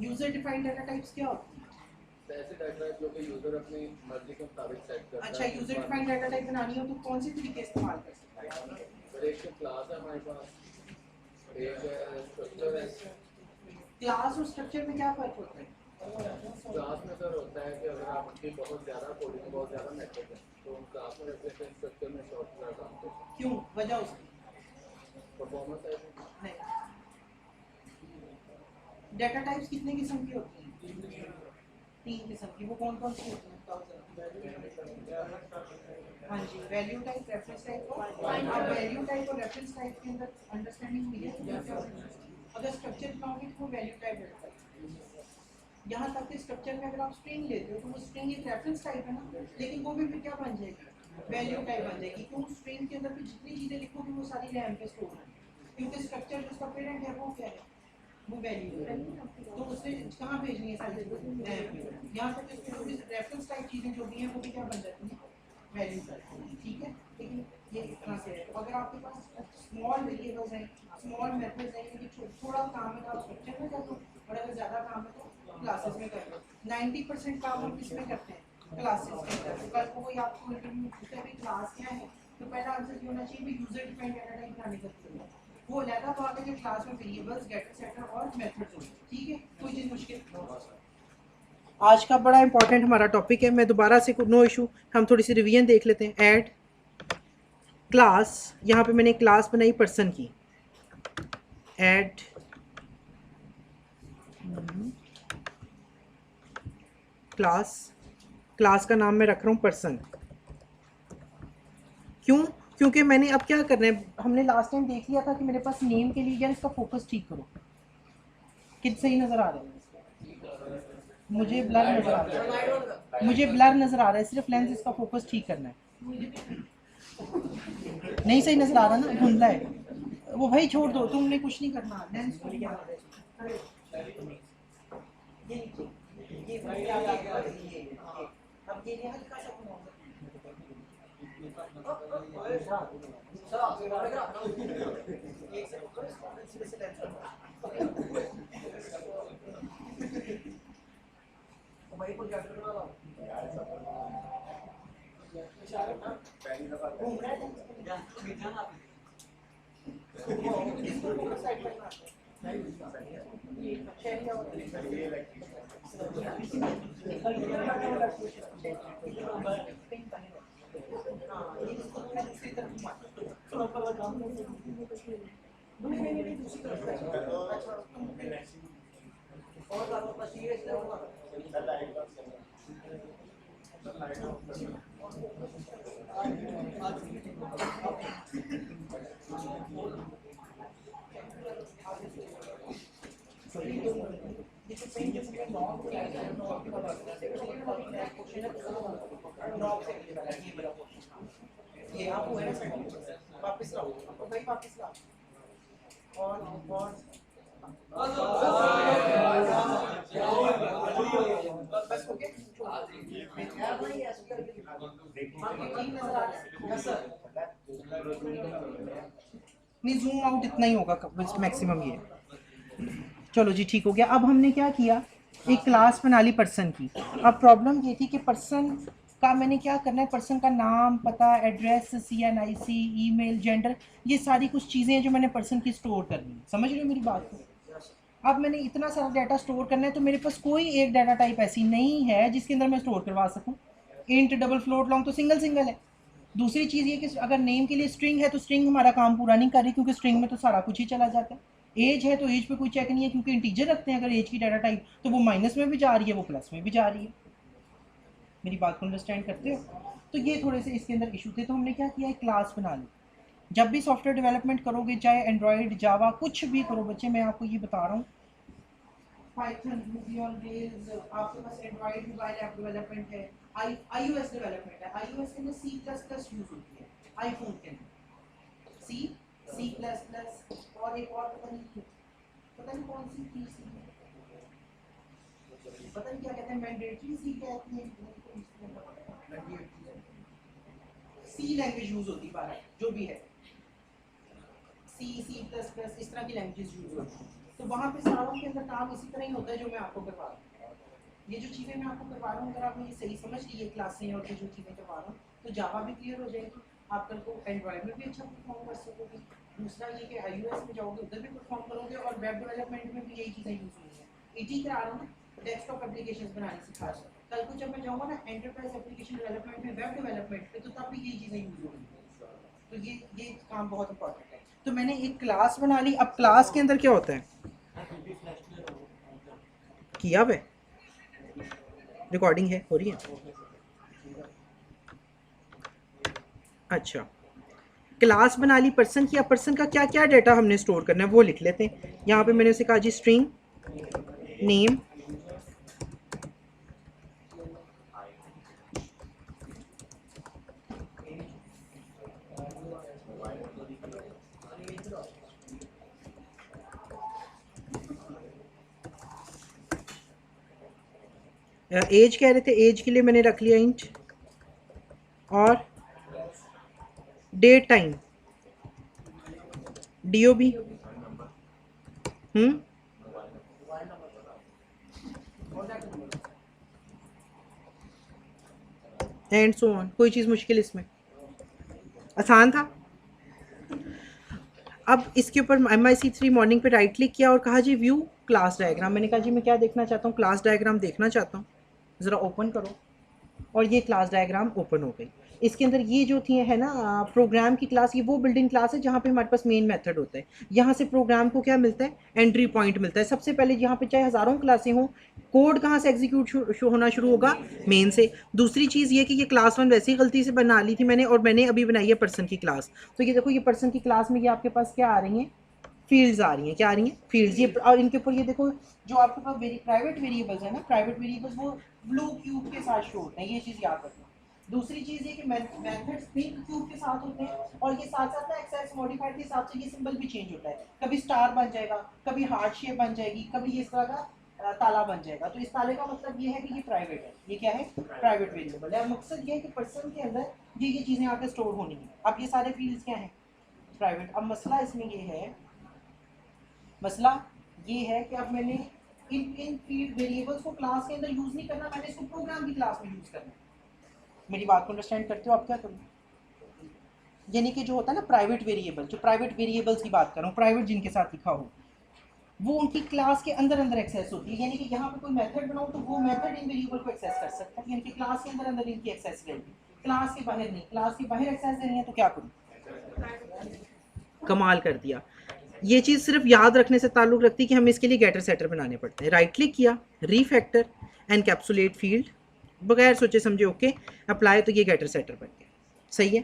User defined data types क्या होती है? ऐसे डाटा टाइप जो कि यूजर अपनी मर्जी के मुताबिक सेट करता है। अच्छा, यूजर डिफाइंड डाटा टाइप बनानी हो तो कौन से तरीके इस्तेमाल कर सकते हैं? फिर एक क्लास है हमारे पास, एक स्ट्रक्चर है। क्लास और स्ट्रक्चर में क्या फर्क होता है? क्लास में सर होता है कि अगर आपकी बहुत ज़्यादा कोडिंग, बहुत ज़्यादा मेथड है तो हम क्लास में रखते हैं, स्ट्रक्चर में शॉर्ट का काम करते हैं। क्यों, वजह उसकी? परफॉर्मेंस है। नहीं। डाटा टाइप्स कितने किस्म की होती हैं? 3 किस्म की। वो कौन कौन सी होती हैं बताओ जरा। हाँ जी, वैल्यू टाइप, रेफरेंस टाइप और वैल्यू टाइप और रेफरेंस टाइप के अंदर अंडरस्टैंडिंग हुई है। अगर स्ट्रक्चर बनाओगे तो वो वैल्यू टाइप रहता है। यहाँ तक कि स्ट्रक्चर में अगर आप स्ट्रिंग लेते हो तो वो स्ट्रिंग एक रेफरेंस टाइप है ना, लेकिन वो भी फिर क्या बन जाएगी? वैल्यू टाइप बन जाएगी। क्यों? स्ट्रिंग के अंदर फिर जितनी चीज़ें लिखोगे वो सारी रैम पे स्टोर है, क्योंकि स्ट्रक्चर जो उसका पेरेंट है वो क्या है? वो वैल्यू है। तो उसने कहाँ भेजनी है सारी चीज़ें? रैम पे। यहाँ तक कि जो भी रेफरेंस टाइप चीज़ें जो भी हैं वो भी क्या बन जाती हैं? Value type. ठीक है, लेकिन ये इस तरह से है। तो अगर आपके पास स्मॉल वेरिएबल्स हैं, स्मॉल मेथड्स हैं, यानी थोड़ा काम है तो आप स्ट्रक्चर में कर दो, और अगर ज़्यादा काम है तो क्लासेस में कर लो। 90% काम हम किस में करते हैं? क्लासेस के अंदर। तो कल को कोई आपको इंटरव्यू पूछे भी क्लास क्या है, तो पहला आंसर ये होना चाहिए भी यूजर डिफाइंड डाटा टाइप बनाने का तरीका। वो लैदा तो आगे जो क्लास में वेरिएबल्स, गेटर, सेटर और मेथड्स होंगे। ठीक है, कोई चीज़ मुश्किल। आज का बड़ा इंपॉर्टेंट हमारा टॉपिक है। मैं दोबारा से, नो इशू, हम थोड़ी सी रिवीजन देख लेते हैं। ऐड क्लास, यहाँ पे मैंने क्लास बनाई पर्सन की। ऐड क्लास, क्लास का नाम मैं रख रहा हूँ पर्सन। क्यों? क्योंकि मैंने अब क्या करना है, हमने लास्ट टाइम देख लिया था कि मेरे पास नेम के लिए, यार इसका फोकस ठीक करो, कितना सही नज़र आ रहा है? मुझे ब्लर नज़र आ रहा है, मुझे ब्लर नज़र आ रहा है, सिर्फ लेंस इसका फोकस ठीक करना है। नहीं सही नज़र आ रहा ना, धुंधला है वो। भाई छोड़ दो, तुमने कुछ नहीं करना, लेंस को क्या ये अब ये हल्का सा ये आप वो है ना, वापस लाओ भाई, वापस लाओ। और बस ओके। नहीं, जूम आउट इतना ही होगा मैक्सिमम ये। चलो जी, ठीक हो गया। अब हमने क्या किया, एक क्लास बना ली पर्सन की। अब प्रॉब्लम ये थी कि पर्सन का मैंने क्या करना है, पर्सन का नाम, पता, एड्रेस, CNIC, ईमेल, जेंडर, ये सारी कुछ चीज़ें हैं जो मैंने पर्सन की स्टोर करनी है। समझ रहे हो मेरी बात को? अब मैंने इतना सारा डाटा स्टोर करना है तो मेरे पास कोई एक डाटा टाइप ऐसी नहीं है जिसके अंदर मैं स्टोर करवा सकूं। इंट, डबल, फ्लोट, लॉन्ग तो सिंगल सिंगल है। दूसरी चीज़ ये कि अगर नेम के लिए स्ट्रिंग है तो स्ट्रिंग हमारा काम पूरा नहीं कर रही, क्योंकि स्ट्रिंग में तो सारा कुछ ही चला जाता है। एज है तो एज पे कोई चेक नहीं है, क्योंकि इंटीजर रखते हैं अगर एज की डाटा टाइप, तो वो माइनस में भी जा रही है, वो प्लस में भी जा रही है। मेरी बात को अंडरस्टैंड करते हो? तो ये थोड़े से इसके अंदर इशू थे, तो हमने क्या किया, एक क्लास बना ली। जब भी सॉफ्टवेयर डेवलपमेंट करोगे, चाहे एंड्रॉयड, जावा, कुछ भी करो बच्चे, मैं आपको ये बता रहा हूँ, पाइथन, रूबी ऑन रेल्स, आपके पास एंड्रॉइड मोबाइल ऐप डेवलपमेंट है, iOS डेवलपमेंट है। iOS के अंदर C++ यूज होती है, आईफोन के अंदर C++, और एक और पता नहीं कौन सी थी, पता नहीं क्या कहते हैं, मैंडेटरी सी कहती है, सी लैंग्वेज यूज होती है, जो भी है C++, इस तरह की लैंग्वेज यूज होती है। तो वहाँ पे सारों के अंदर काम इसी तरह ही होता है जो मैं आपको करवा रहा हूँ। ये जो चीज़ें मैं आपको करवा रहा हूँ, अगर आपने ये सही समझ ली ये क्लासें और ये जो चीज़ें करवा रहा हूँ, तो जावा भी क्लियर हो जाएगी, आप कल को एंड्रॉइड में भी अच्छा परफॉर्म कर सकोगे। दूसरा ये कि iOS में जाओगे उधर भी परफॉर्म करोगे, और वेब डेवलपमेंट में भी यही चीज़ें यूज़ होनी है। इजी करा रहा हूँ ना, डेस्कटॉप एप्लीकेशन बनाने सिखा रहा हूँ, कल को जब मैं जाऊँगा ना एंटरप्राइज एप्लीकेशन डेवलपमेंट में, वेब डेवलपमेंट में, तो तब भी यही चीज़ें यूज़ होंगी। तो ये काम बहुत इंपॉर्टेंट है। तो मैंने एक क्लास बना ली। अब क्लास के अंदर क्या होता है, किया हुआ रिकॉर्डिंग है, हो रही है। अच्छा, क्लास बना ली पर्सन की। अब पर्सन का क्या क्या डाटा हमने स्टोर करना है वो लिख लेते हैं। यहाँ पे मैंने उसे कहा जी स्ट्रिंग नेम, एज कह रहे थे, एज के लिए मैंने रख लिया इंट, और date time DOB, and so on. कोई चीज़ मुश्किल इसमें, आसान था। अब इसके ऊपर MIC3 मॉर्निंग पे राइट क्लिक किया और कहा जी व्यू क्लास डायग्राम। मैंने कहा जी मैं क्या देखना चाहता हूँ, क्लास डायग्राम देखना चाहता हूँ, ज़रा ओपन करो। और ये क्लास डायग्राम ओपन हो गई। इसके अंदर ये जो थी है ना प्रोग्राम की क्लास, ये वो बिल्डिंग क्लास है जहाँ पे हमारे पास मेन मेथड होता है। यहाँ से प्रोग्राम को क्या मिलता है, एंट्री पॉइंट मिलता है। सबसे पहले यहाँ पे चाहे हज़ारों क्लासें हों, कोड कहाँ से एग्जीक्यूट होना शुरू होगा, मेन से। दूसरी चीज़ ये कि ये क्लास 1 वैसे ही गलती से बना ली थी मैंने, और मैंने अभी बनाई है पर्सन की क्लास। तो ये देखो, ये पर्सन की क्लास में ये आपके पास क्या आ रही हैं, फील्ड्स आ रही हैं। क्या आ रही हैं, फील्ड्स। ये और इनके ऊपर ये देखो, जो आपके पास प्राइवेट वेरिएबल्स है ना, प्राइवेट वेरिएबल्स वो ब्लू क्यूब के साथ शो होते हैं, ये चीज़ याद रखना। दूसरी चीज़ ये कि मेथड्स पिंक क्यूब के साथ होते हैं, और ये साथ साथ ना एक्सेस मॉडिफायर के हिसाब से ये सिंबल भी चेंज होता है। कभी स्टार बन जाएगा, कभी हार्ट शेप बन जाएगी, कभी इस तरह का ताला बन जाएगा। तो इस ताले का मतलब ये है कि ये प्राइवेट है। ये क्या है, प्राइवेट वेरिएबल है। मकसद ये है कि पर्सन के अंदर ये चीज़ें आकर स्टोर होनी है। अब ये सारे फील्ड्स क्या हैं, प्राइवेट। अब मसला इसमें ये है, मसला ये है कि अब मैंने इन फील्ड वेरिएबल्स को क्लास के अंदर यूज़ नहीं करना, मैंने इसको प्रोग्राम की क्लास में यूज़ करना है। मेरी बात को अंडरस्टैंड करते हो आप? क्या करूँ, यानी कि जो होता है ना प्राइवेट वेरिएबल, जो प्राइवेट वेरिएबल्स की बात कर रहा हूँ, प्राइवेट जिनके साथ लिखा हो, वो उनकी क्लास के अंदर अंदर एक्सेस होती है। यानी कि यहाँ पे कोई मेथड बनाओ तो वो मेथड इन वेरिएबल को एक्सेस कर सकता है, यानी कि क्लास के अंदर अंदर इनकी एक्सेस रहेगी, क्लास के बाहर नहीं। क्लास के बाहर एक्सेस देनी है तो क्या करूँ, कमाल कर दिया। ये चीज़ सिर्फ याद रखने से ताल्लुक़ रखती है कि हमें इसके लिए गेटर सेटर बनाने पड़ते हैं। राइट क्लिक किया, रीफैक्टर, एनकैप्सुलेट फील्ड, बगैर सोचे समझे ओके अप्लाई, तो ये गेटर सेटर बन गया। सही है।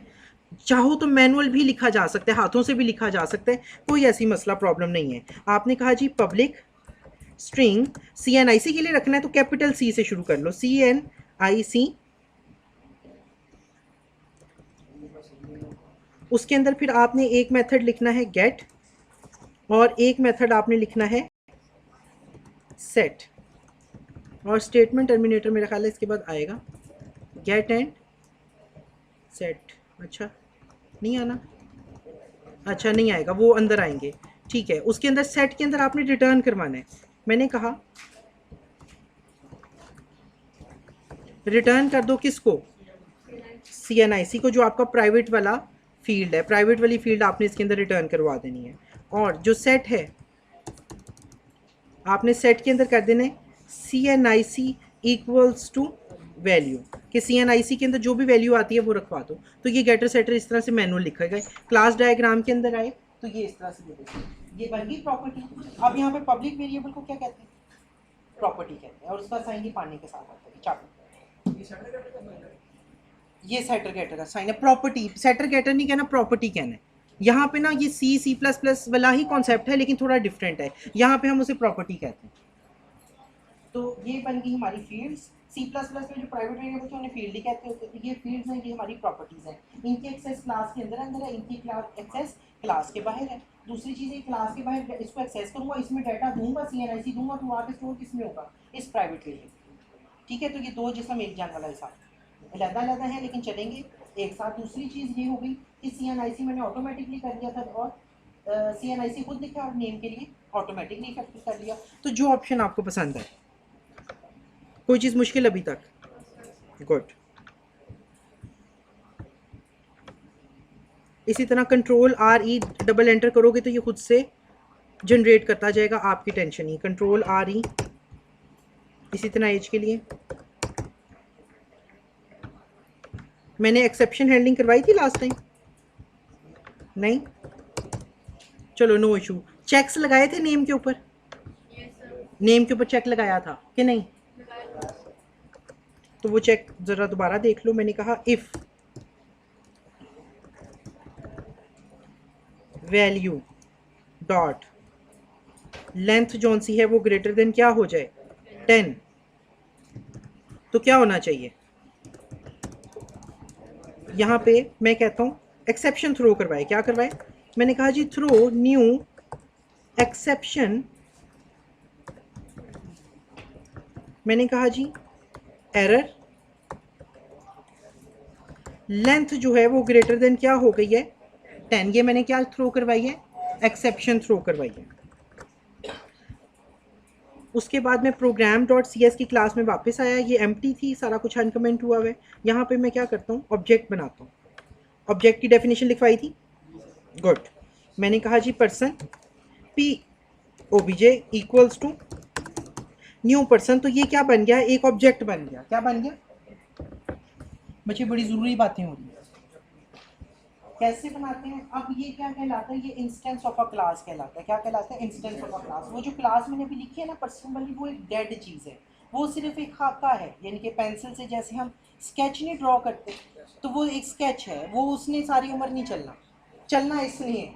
चाहो तो मैनुअल भी लिखा जा सकता है, हाथों से भी लिखा जा सकता है, कोई ऐसी मसला प्रॉब्लम नहीं है। आपने कहा जी पब्लिक स्ट्रिंग CNIC के लिए रखना है तो कैपिटल C से शुरू कर लो, CNIC। उसके अंदर फिर आपने एक मेथड लिखना है गेट, और एक मेथड आपने लिखना है सेट, और स्टेटमेंट टर्मिनेटर मेरा ख्याल है इसके बाद आएगा, गेट एंड सेट। अच्छा नहीं आना, अच्छा नहीं आएगा, वो अंदर आएंगे। ठीक है, उसके अंदर सेट के अंदर आपने रिटर्न करवाना है। मैंने कहा रिटर्न कर दो किसको, CNIC को, जो आपका प्राइवेट वाला फील्ड है। प्राइवेट वाली फील्ड आपने इसके अंदर रिटर्न करवा देनी है। और जो सेट है आपने सेट के अंदर कर देना है CNIC इक्वल्स टू वैल्यू, कि CNIC के अंदर जो भी वैल्यू आती है वो रखवा दो। तो ये गेटर सेटर इस तरह से मैनुअल लिखा गया। क्लास डायग्राम के अंदर आए तो ये इस तरह से दे देते, ये बन गई प्रॉपर्टी। अब यहाँ पे पब्लिक वेरिएबल को क्या कहते हैं, प्रॉपर्टी कहते हैं, और उसका साइन ही पानी के साथ आता है। चालू, ये सेटर गेटर का साइन है। प्रॉपर्टी, सेटर गेटर नहीं कहना, प्रॉपर्टी कहना है। यहाँ पे ना ये C++ वाला ही कॉन्सेप्ट है, लेकिन थोड़ा डिफरेंट है। यहाँ पे हम उसे प्रॉपर्टी कहते हैं। तो ये बन गई हमारी फील्ड्स। C++ में जो प्राइवेट वेरिएबल थे उन्हें फील्ड ही कहते होते हैं। ये फील्ड्स हैं, ये हमारी प्रॉपर्टीज हैं। इनकी एक्सेस क्लास के अंदर अंदर है, इनकी एक्सेस क्लास के बाहर है। दूसरी चीज़, ये क्लास के बाहर इसको एक्सेस करूँगा, इसमें डाटा दूंगा, CNIC दूंगा, तो वहाँ पे स्टोर किसमें होगा, इस प्राइवेट वेरिएबल। ठीक है, तो ये दो जिसम एक जान वाला हिसाब, अलग-अलग हैं लेकिन चलेंगे एक साथ। दूसरी चीज़ ये हो गई कि CNIC मैंने ऑटोमेटिकली कर दिया था, और CNIC खुद लिखा और नेम के लिए ऑटोमेटिकली फैक्टर कर लिया। तो जो ऑप्शन आपको पसंद है। कोई चीज़ मुश्किल अभी तक? गुड। इसी तरह Ctrl+R+E डबल एंटर करोगे तो ये खुद से जनरेट करता जाएगा, आपकी टेंशन नहीं। Ctrl+R+E। इसी तरह एज के लिए मैंने एक्सेप्शन हैंडलिंग करवाई थी लास्ट टाइम, नहीं? चलो नो इशू। चेक्स लगाए थे नेम के ऊपर? नेम के ऊपर चेक लगाया था कि नहीं? तो वो चेक ज़रा दोबारा देख लो। मैंने कहा इफ़ वैल्यू डॉट लेंथ जौन सी है वो ग्रेटर देन क्या हो जाए 10, तो क्या होना चाहिए? यहाँ पे मैं कहता हूँ एक्सेप्शन थ्रो करवाए। क्या करवाए? मैंने कहा जी थ्रो न्यू एक्सेप्शन। मैंने कहा जी एरर लेंथ जो है वो ग्रेटर देन क्या हो गई है 10। ये मैंने क्या थ्रो करवाई है? एक्सेप्शन थ्रो करवाई है। उसके बाद मैं program.cs की क्लास में वापस आया, ये एम्प्टी थी, सारा कुछ अनकमेंट हुआ हुआ है। यहाँ पे मैं क्या करता हूँ, ऑब्जेक्ट बनाता हूँ। ऑब्जेक्ट की डेफिनेशन लिखवाई थी, गुड। मैंने कहा जी person p obj equals to new person. तो ये क्या बन गया? एक ऑब्जेक्ट बन गया। क्या बन गया बच्चे? बड़ी ज़रूरी बातें हो रही है। कैसे बनाते हैं? अब ये क्या कहलाता है? ये इंस्टेंस ऑफ अ क्लास कहलाता है। क्या कहलाता है? Instance of a class. वो जो क्लास मैंने अभी लिखी है ना पर्सन वाली, वो एक डेड चीज़ है, वो सिर्फ एक खाका है। यानी कि पेंसिल से जैसे हम स्केच नहीं ड्रॉ करते, तो वो एक स्केच है, वो उसने सारी उम्र नहीं चलना, चलना इसने है।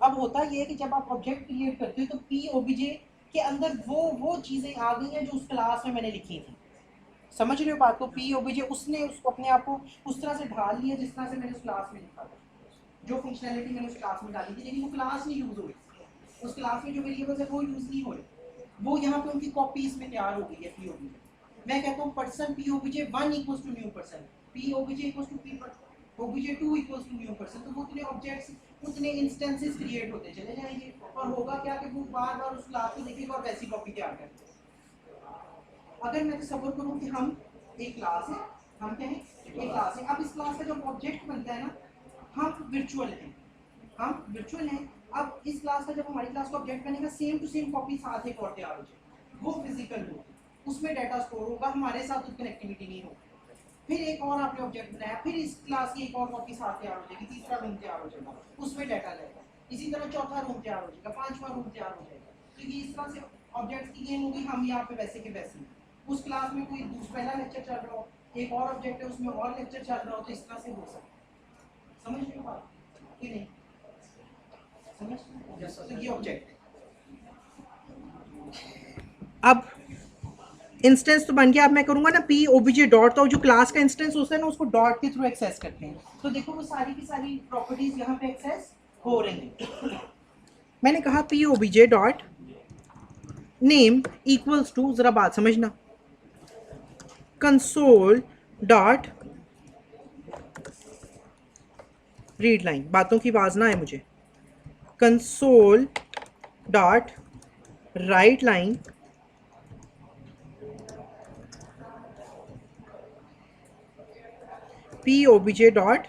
अब होता ये है कि जब आप ऑब्जेक्ट क्रिएट करते हो तो पी ओबीजे के अंदर वो चीज़ें आ गई हैं जो उस क्लास में मैंने लिखी थी। समझ रहे हो बात को? पी ओबीजे उसने उसको अपने आप को उस तरह से ढाल लिया जिस तरह से मैंने उस क्लास में लिखा था। जो फंक्शनैलिटी मैंने उस क्लास में डाली थी, लेकिन वो क्लास नहीं यूज़ हो रही। उस क्लास में जो वेरिएबल्स है वो यूज़ नहीं हो रहे। वो यहाँ पे उनकी कॉपी इसमें तैयार हो गई है पी ओबीजे। मैं कहता हूँ person P OBJ 1 equals to new person, P OBJ equals to P OBJ 2 equals to new person. तो वो उतने ऑब्जेक्ट्स, उतने इंस्टेंसेस क्रिएट होते चले जाएंगे, और होगा क्या कि वो बार बार उस क्लास को देखेगा और वैसी कॉपी तैयार करेगा। अगर मैं तसव्वुर करूँ कि हम एक क्लास है, हम कहें एक क्लास है, अब इस क्लास का जब ऑब्जेक्ट बनता है ना, हम वर्चुअल हैं, हम वर्चुअल हैं। अब इस क्लास का जब हमारी क्लास का ऑब्जेक्ट बनेगा, सेम टू सेम कॉपी साथ एक और तैयार हो जाएगी, वो फिजिकल होगी, उसमें डाटा स्टोर होगा, हमारे साथ उसकी कनेक्टिविटी नहीं होगी। फिर एक और आपने ऑब्जेक्ट बनाया, फिर इस क्लास की एक और कॉपी साथ तैयार हो जाएगी, तीसरा रूम तैयार हो जाएगा, उसमें डाटा लगेगा, इसी तरह चौथा रूम तैयार हो जाएगा, पांचवा रूम तैयार हो जाएगा। तो ये इस तरह से ऑब्जेक्ट की गेम होगी। हम यहाँ पे वैसे के वैसे, उस क्लास में कोई पहला लेक्चर चल रहा हो, एक और ऑब्जेक्ट है उसमें और लेक्चर चल रहा हो, तो इस तरह से हो सकता है। समझ रहे हो बात कि नहीं? समझ? तो ये ऑब्जेक्ट है। अब इंस्टेंस तो बन गया। अब मैं करूंगा ना पी ओबीजे डॉट, तो जो क्लास का इंस्टेंस होता है ना उसको डॉट के थ्रू एक्सेस करते हैं। तो देखो वो सारी की सारी प्रॉपर्टीज यहाँ पे एक्सेस हो रही हैं। मैंने कहा P OBJ dot name equals to, जरा बात समझना, कंसोल डॉट रीड लाइन, बातों की आवाज ना आए मुझे, console dot right line P OBJ dot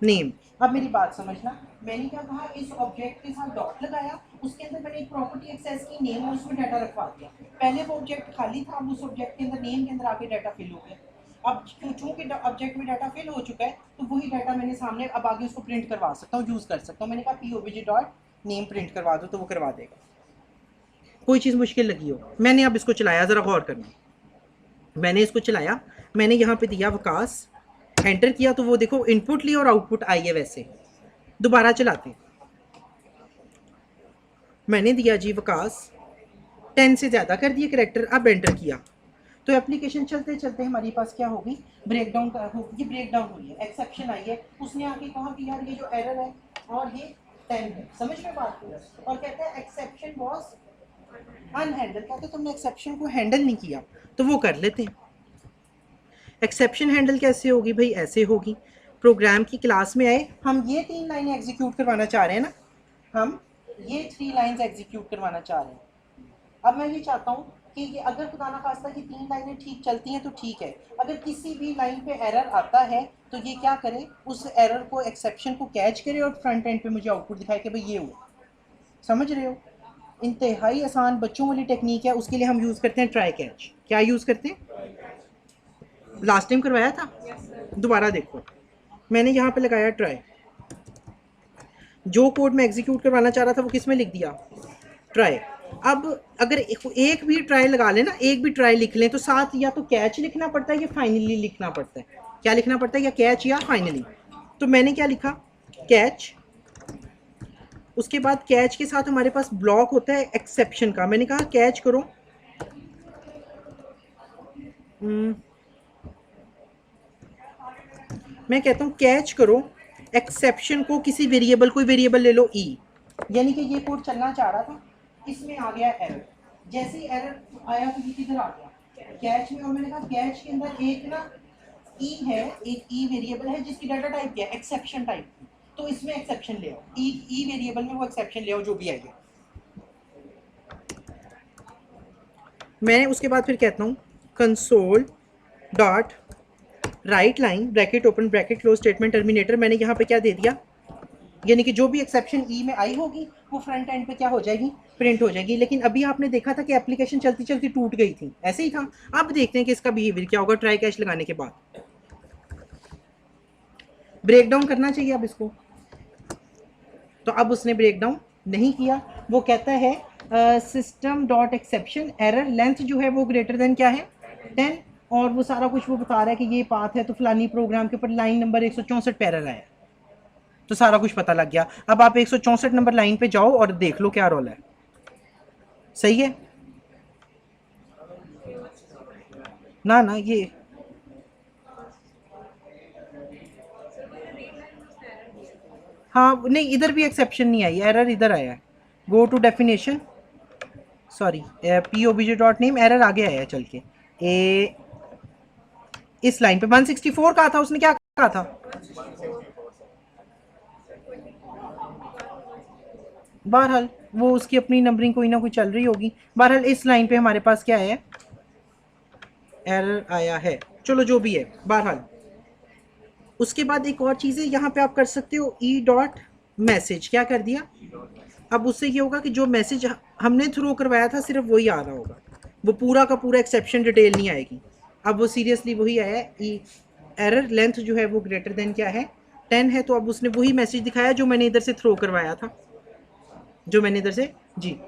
name. अब मेरी बात समझना, मैंने क्या कहा, इस ऑब्जेक्ट के साथ डॉट लगाया, उसके अंदर मैंने एक प्रॉपर्टी एक्सेस की नेम, और उसमें डाटा रखवा दिया। पहले वो ऑब्जेक्ट खाली था, अब उस ऑब्जेक्ट के अंदर नेम के अंदर आके डाटा फिल हो गया। अब चूंकि ऑब्जेक्ट में डाटा फिल हो चुका है, तो वही डाटा मैंने सामने अब आगे उसको प्रिंट करवा सकता हूँ, यूज़ कर सकता हूँ। मैंने कहा P OBJ dot name print करवा दो, तो वो करवा देगा। कोई चीज़ मुश्किल लगी हो? मैंने अब इसको चलाया, ज़रा गौर करना। मैंने इसको चलाया, मैंने यहाँ पे दिया वकास, एंटर किया, तो वो देखो इनपुट ली और आउटपुट आई है। वैसे दोबारा चलाते, मैंने दिया जी वकास, 10 से ज़्यादा कर दिए करेक्टर, अब एंटर किया, तो एप्लीकेशन चलते चलते हमारे पास क्या होगी, ब्रेकडाउन ये ब्रेकडाउन हुई है, एक्सेप्शन आई है। उसने आके कहा कि यार ये जो एरर है और ये 10 है, समझ में बात को, और कहता है एक्सेप्शन वॉज अनहैंडल। कहते तुमने एक्सेप्शन को हैंडल नहीं किया, तो वो कर लेते हैं। एक्सेप्शन हैंडल कैसे होगी भाई? ऐसे होगी, प्रोग्राम की क्लास में आए, हम ये 3 लाइनें एग्जीक्यूट करवाना चाह रहे हैं ना, हम ये 3 लाइंस एग्जीक्यूट करवाना चाह रहे हैं। अब मैं ये चाहता हूँ कि ये अगर खुदा ना खास्ता की 3 लाइनें ठीक चलती हैं तो ठीक है, अगर किसी भी लाइन पे एरर आता है तो ये क्या करे, उस एरर को, एक्सेप्शन को कैच करे और फ्रंट एंड पे मुझे आउटपुट दिखाए कि भाई ये हुआ। समझ रहे हो? इंतहाई आसान बच्चों वाली टेक्निक है, उसके लिए हम यूज़ करते हैं ट्राई कैच। क्या यूज़ करते हैं? लास्ट टाइम करवाया था, दोबारा देखो। मैंने यहाँ पे लगाया ट्राई, जो कोड मैं एग्जीक्यूट करवाना चाह रहा था वो किस में लिख दिया? ट्राई। अब अगर एक भी ट्राई लगा लें ना, एक भी ट्राई लिख लें तो साथ या तो कैच लिखना पड़ता है या फाइनली लिखना पड़ता है। क्या लिखना पड़ता है? या कैच या फाइनली। तो मैंने क्या लिखा? कैच। उसके बाद कैच के साथ हमारे पास ब्लॉक होता है एक्सेप्शन का। मैंने कहा कैच करो, मैं कहता हूँ कैच करो एक्सेप्शन को, किसी वेरिएबल, कोई वेरिएबल ले लो ई। यानी कि ये कोड चलना चाह रहा था, इसमें आ गया एरर। जैसे ही एरर आया तो ये किधर आ गया? कैच में। और मैंने कहा कैच के अंदर एक ना ई है, एक ई वेरिएबल है जिसकी डाटा टाइप क्या है? एक्सेप्शन टाइप की। तो इसमें एक्सेप्शन ले आओ, ई वेरिएबल में वो एक्सेप्शन ले आओ जो भी आएगा। मैं उसके बाद फिर कहता हूँ console dot right line bracket open bracket close statement terminator. मैंने यहाँ पे क्या दे दिया? यानी कि जो भी एक्सेप्शन ई में आई होगी वो फ्रंट एंड पे क्या हो जाएगी? प्रिंट हो जाएगी। लेकिन अभी आपने देखा था कि एप्लीकेशन चलती चलती टूट गई थी, ऐसे ही था। अब देखते हैं कि इसका बिहेवियर क्या होगा ट्राई कैच लगाने के बाद। ब्रेक डाउन करना चाहिए अब इसको, तो अब उसने ब्रेक डाउन नहीं किया। वो कहता है system dot exception error length जो है वो ग्रेटर देन क्या है? 10। और वो सारा कुछ वो बता रहा है कि ये पाथ है, तो फलानी प्रोग्राम के ऊपर लाइन नंबर 164 पे एरर आया। तो सारा कुछ पता लग गया। अब आप 164 नंबर लाइन पे जाओ और देख लो क्या रोल है। सही है ना? ना ये हाँ नहीं, इधर भी एक्सेप्शन नहीं आई, एरर इधर आया है। Go to definition, sorry P O B J dot name, error आगे आया है चल के। ए इस लाइन पे 164 कहा था उसने, क्या कहा था? बहरहाल वो उसकी अपनी नंबरिंग कोई ना कोई चल रही होगी। बहरहाल इस लाइन पे हमारे पास क्या है? एरर आया है। चलो जो भी है, बहरहाल उसके बाद एक और चीज़ है, यहाँ पे आप कर सकते हो ई डॉट मैसेज। क्या कर दिया? अब उससे ये होगा कि जो मैसेज हमने थ्रो करवाया था सिर्फ वही आ रहा होगा, वो पूरा का पूरा एक्सेप्शन डिटेल नहीं आएगी। अब वो सीरियसली वही आया है, ई एरर लेंथ जो है वो ग्रेटर देन क्या है? 10 है। तो अब उसने वही मैसेज दिखाया जो मैंने इधर से थ्रो करवाया था, जो मैंने इधर से जी।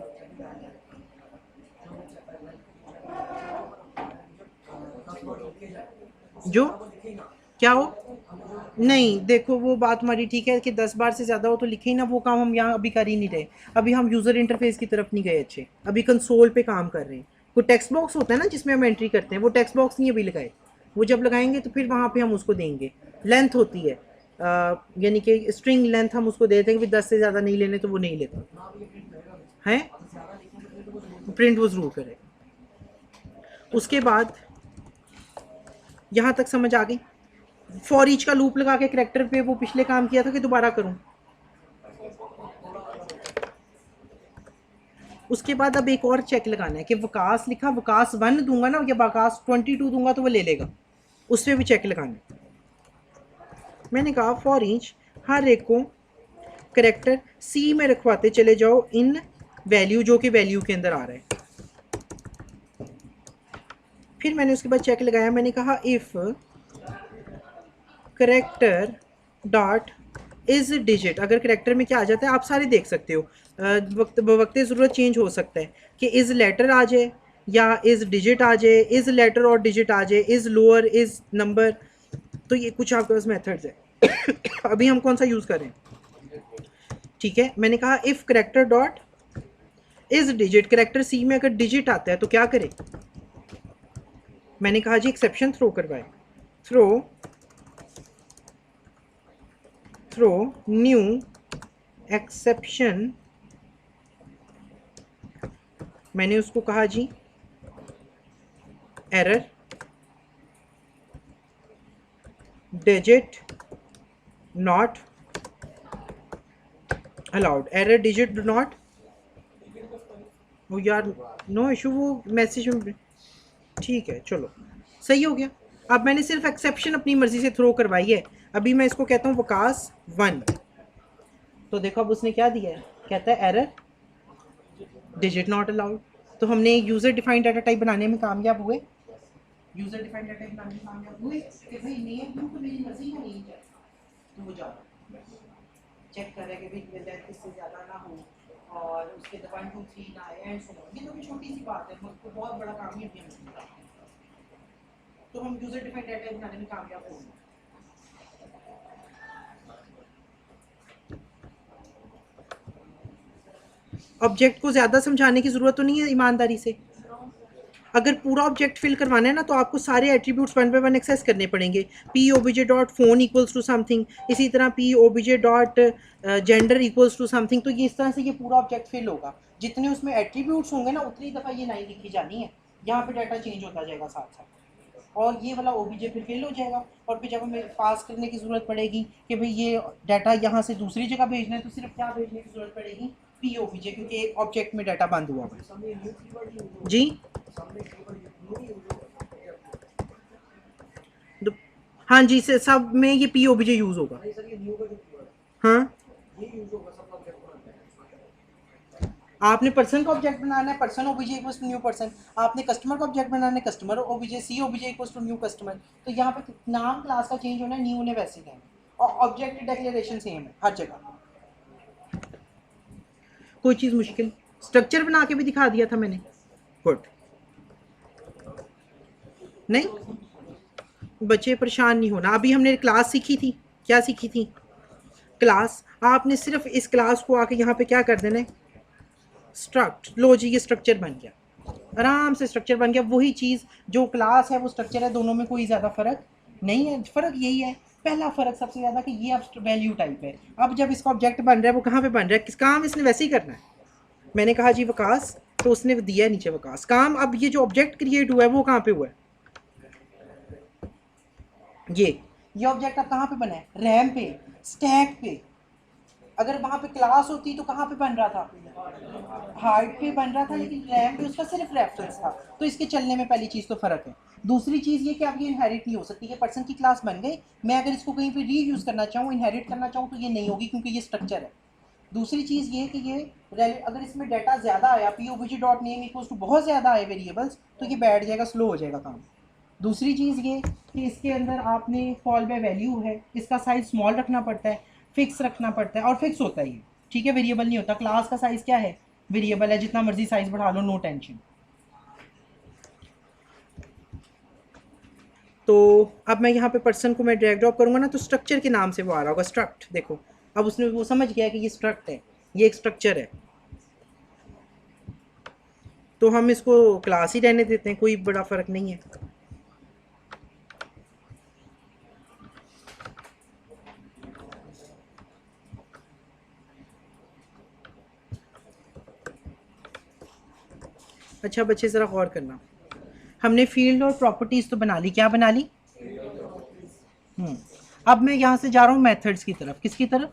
जो क्या हो? नहीं देखो, वो बात हमारी ठीक है कि 10 बार से ज़्यादा हो तो लिखे ही ना। वो काम हम यहाँ अभी कर ही नहीं रहे। अभी हम यूज़र इंटरफेस की तरफ नहीं गए अच्छे, अभी कंसोल पे काम कर रहे हैं। वो टेक्स्ट बॉक्स होता है ना जिसमें हम एंट्री करते हैं, वो टेक्स्ट बॉक्स नहीं अभी लगाए। वो जब लगाएंगे तो फिर वहाँ पे हम उसको देंगे। लेंथ होती है, यानी कि स्ट्रिंग लेंथ हम उसको दे देंगे। 10 से ज़्यादा नहीं लेने तो वो नहीं लेता है, प्रिंट वो ज़रूर करे। उसके बाद यहाँ तक समझ आ गई? फॉर ईच का लूप लगा के करैक्टर पे वो पिछले काम किया था कि दोबारा करूं? उसके बाद अब एक और चेक लगाना है कि वकास लिखा, वकास 1 दूंगा ना या वकास 22 दूंगा तो वो ले लेगा, उस पर भी चेक लगाना है। मैंने कहा फॉर ईच हर एक को करैक्टर सी में रखवाते चले जाओ इन वैल्यू, जो कि वैल्यू के अंदर आ रहा है। फिर मैंने उसके बाद चेक लगाया, मैंने कहा if character dot is digit. अगर करेक्टर में क्या आ जाता है आप सारे देख सकते हो, वक्त वक्त ज़रूरत चेंज हो सकता है कि इज़ लेटर आ जाए या इज़ डिजिट आ जाए, इज़ लेटर और डिजिट आ जाए, इज़ लोअर, इज़ नंबर। तो ये कुछ आपके पास मेथड्स है। अभी हम कौन सा यूज़ करें? ठीक है, मैंने कहा if character dot is digit, character C में अगर डिजिट आता है तो क्या करें? मैंने कहा जी एक्सेप्शन थ्रो करवाए। Throw new exception. मैंने उसको कहा जी error digit not allowed, error digit do not, वो यार नो इशू, वो मैसेज में ठीक है चलो सही हो गया। अब मैंने सिर्फ एक्सेप्शन अपनी मर्जी से थ्रो करवाई है। अभी मैं इसको कहता हूँ वकास 1, तो देखो अब उसने क्या दिया है, कहता है एरर डिजिट नॉट अलाउड। तो हमने यूज़र डिफाइंड डाटा टाइप बनाने में कामयाब हुए, यूज़र डिफाइंड डाटा टाइप बनाने में कामयाब हुए कि भाई नेम ब्लू तो मेरी मर्जी का नहीं है, तो वो जाओ चेक करें कि भाई लेंथ इससे ज़्यादा ना हो और उसके 1 2 3 ना आए एंड सो ऑन। ये तो कोई छोटी सी बात है, मतलब बहुत बड़ा काम ही नहीं है, तो हम यूज़र डिफाइंड डाटा टाइप बनाने में कामयाब हो गए। ऑब्जेक्ट को ज़्यादा समझाने की ज़रूरत तो नहीं है ईमानदारी से। अगर पूरा ऑब्जेक्ट फिल करवाना है ना तो आपको सारे attributes one by one access करने पड़ेंगे। P O B J dot phone equals to something, इसी तरह P O B J dot gender equals to something. तो ये इस तरह से ये पूरा ऑब्जेक्ट फिल होगा। जितने उसमें एट्रीब्यूट्स होंगे ना उतनी दफ़ा ये लाइन लिखी जानी है, यहाँ पे डाटा चेंज होता जाएगा साथ साथ, और ये वाला ओ बी जे फिर फिल हो जाएगा। और फिर जब हमें पास करने की ज़रूरत पड़ेगी कि भाई ये डाटा यहाँ से दूसरी जगह भेजना है, तो सिर्फ क्या भेजने की ज़रूरत पड़ेगी, पी ओ बी जे, क्योंकि एक ऑब्जेक्ट में डाटा बंद हुआ है जी। तो हाँ जी, से सब में ये P O B J use होगा। हाँ, आपने पर्सन का ऑब्जेक्ट बनाना है, person OBJ equals to new person. आपने कस्टमर का ऑब्जेक्ट बनाना है, customer OBJ C OBJ equals to new customer. तो यहाँ पे नाम क्लास का चेंज होना है, न्यू ने वैसे ही है, और ऑब्जेक्ट डिक्लेरेशन सेम है हर जगह। कोई चीज़ मुश्किल, स्ट्रक्चर बना के भी दिखा दिया था मैंने। गुड, नहीं बच्चे परेशान नहीं होना। अभी हमने क्लास सीखी थी, क्या सीखी थी, क्लास। आपने सिर्फ इस क्लास को आके यहाँ पे क्या कर देना है, स्ट्रक्ट, लो जी ये स्ट्रक्चर बन गया, आराम से स्ट्रक्चर बन गया। वही चीज़ जो क्लास है वो स्ट्रक्चर है, दोनों में कोई ज़्यादा फ़र्क नहीं है। फ़र्क यही है, पहला फ़र्क सबसे ज़्यादा कि ये अब वैल्यू टाइप है। अब जब इसका ऑब्जेक्ट बन रहा है वो कहाँ पे बन रहा है, किस काम इसने वैसे ही करना है। मैंने कहा जी वकास, तो उसने दिया नीचे वकास काम। अब ये जो ऑब्जेक्ट क्रिएट हुआ है वो कहाँ पे हुआ है, ये ऑब्जेक्ट अब कहाँ पे बना है, रैम पे, स्टैक पे। अगर वहाँ पे क्लास होती तो कहाँ पे बन रहा था, हार्ड पे बन रहा था, लेकिन रैम पे उसका सिर्फ रेफरेंस था। तो इसके चलने में पहली चीज़ तो फ़र्क है। दूसरी चीज़ ये कि अब ये इनहेरिट नहीं हो सकती है, पर्सन की क्लास बन गई, मैं अगर इसको कहीं पे रीयूज़ करना चाहूँ, इनहेरिट करना चाहूँ, तो ये नहीं होगी क्योंकि ये स्ट्रक्चर है। दूसरी चीज़ ये कि ये अगर इसमें डाटा ज़्यादा आया, P O B G dot name equals to बहुत ज़्यादा आए वेरिएबल्स, तो ये बैठ जाएगा, स्लो हो जाएगा काम। दूसरी चीज़ ये कि इसके अंदर आपने कॉल बाय वैल्यू है, इसका साइज स्मॉल रखना पड़ता है, फिक्स रखना पड़ता है, और फिक्स होता ही है, ठीक है, वेरिएबल नहीं होता। क्लास का साइज़ क्या है, वेरिएबल है, जितना मर्जी साइज बढ़ा लो, नो टेंशन। तो अब मैं यहाँ पे पर्सन को मैं ड्रैग ड्रॉप करूँगा ना, तो स्ट्रक्चर के नाम से वो आ रहा होगा, स्ट्रक्ट। देखो अब उसने वो समझ गया कि ये स्ट्रक्ट है, ये एक स्ट्रक्चर है। तो हम इसको क्लास ही रहने देते हैं, कोई बड़ा फ़र्क नहीं है। अच्छा बच्चे ज़रा गौर करना, हमने फील्ड और प्रॉपर्टीज़ तो बना ली, क्या बना ली, अब मैं यहाँ से जा रहा हूँ मेथड्स की तरफ। किसकी तरफ,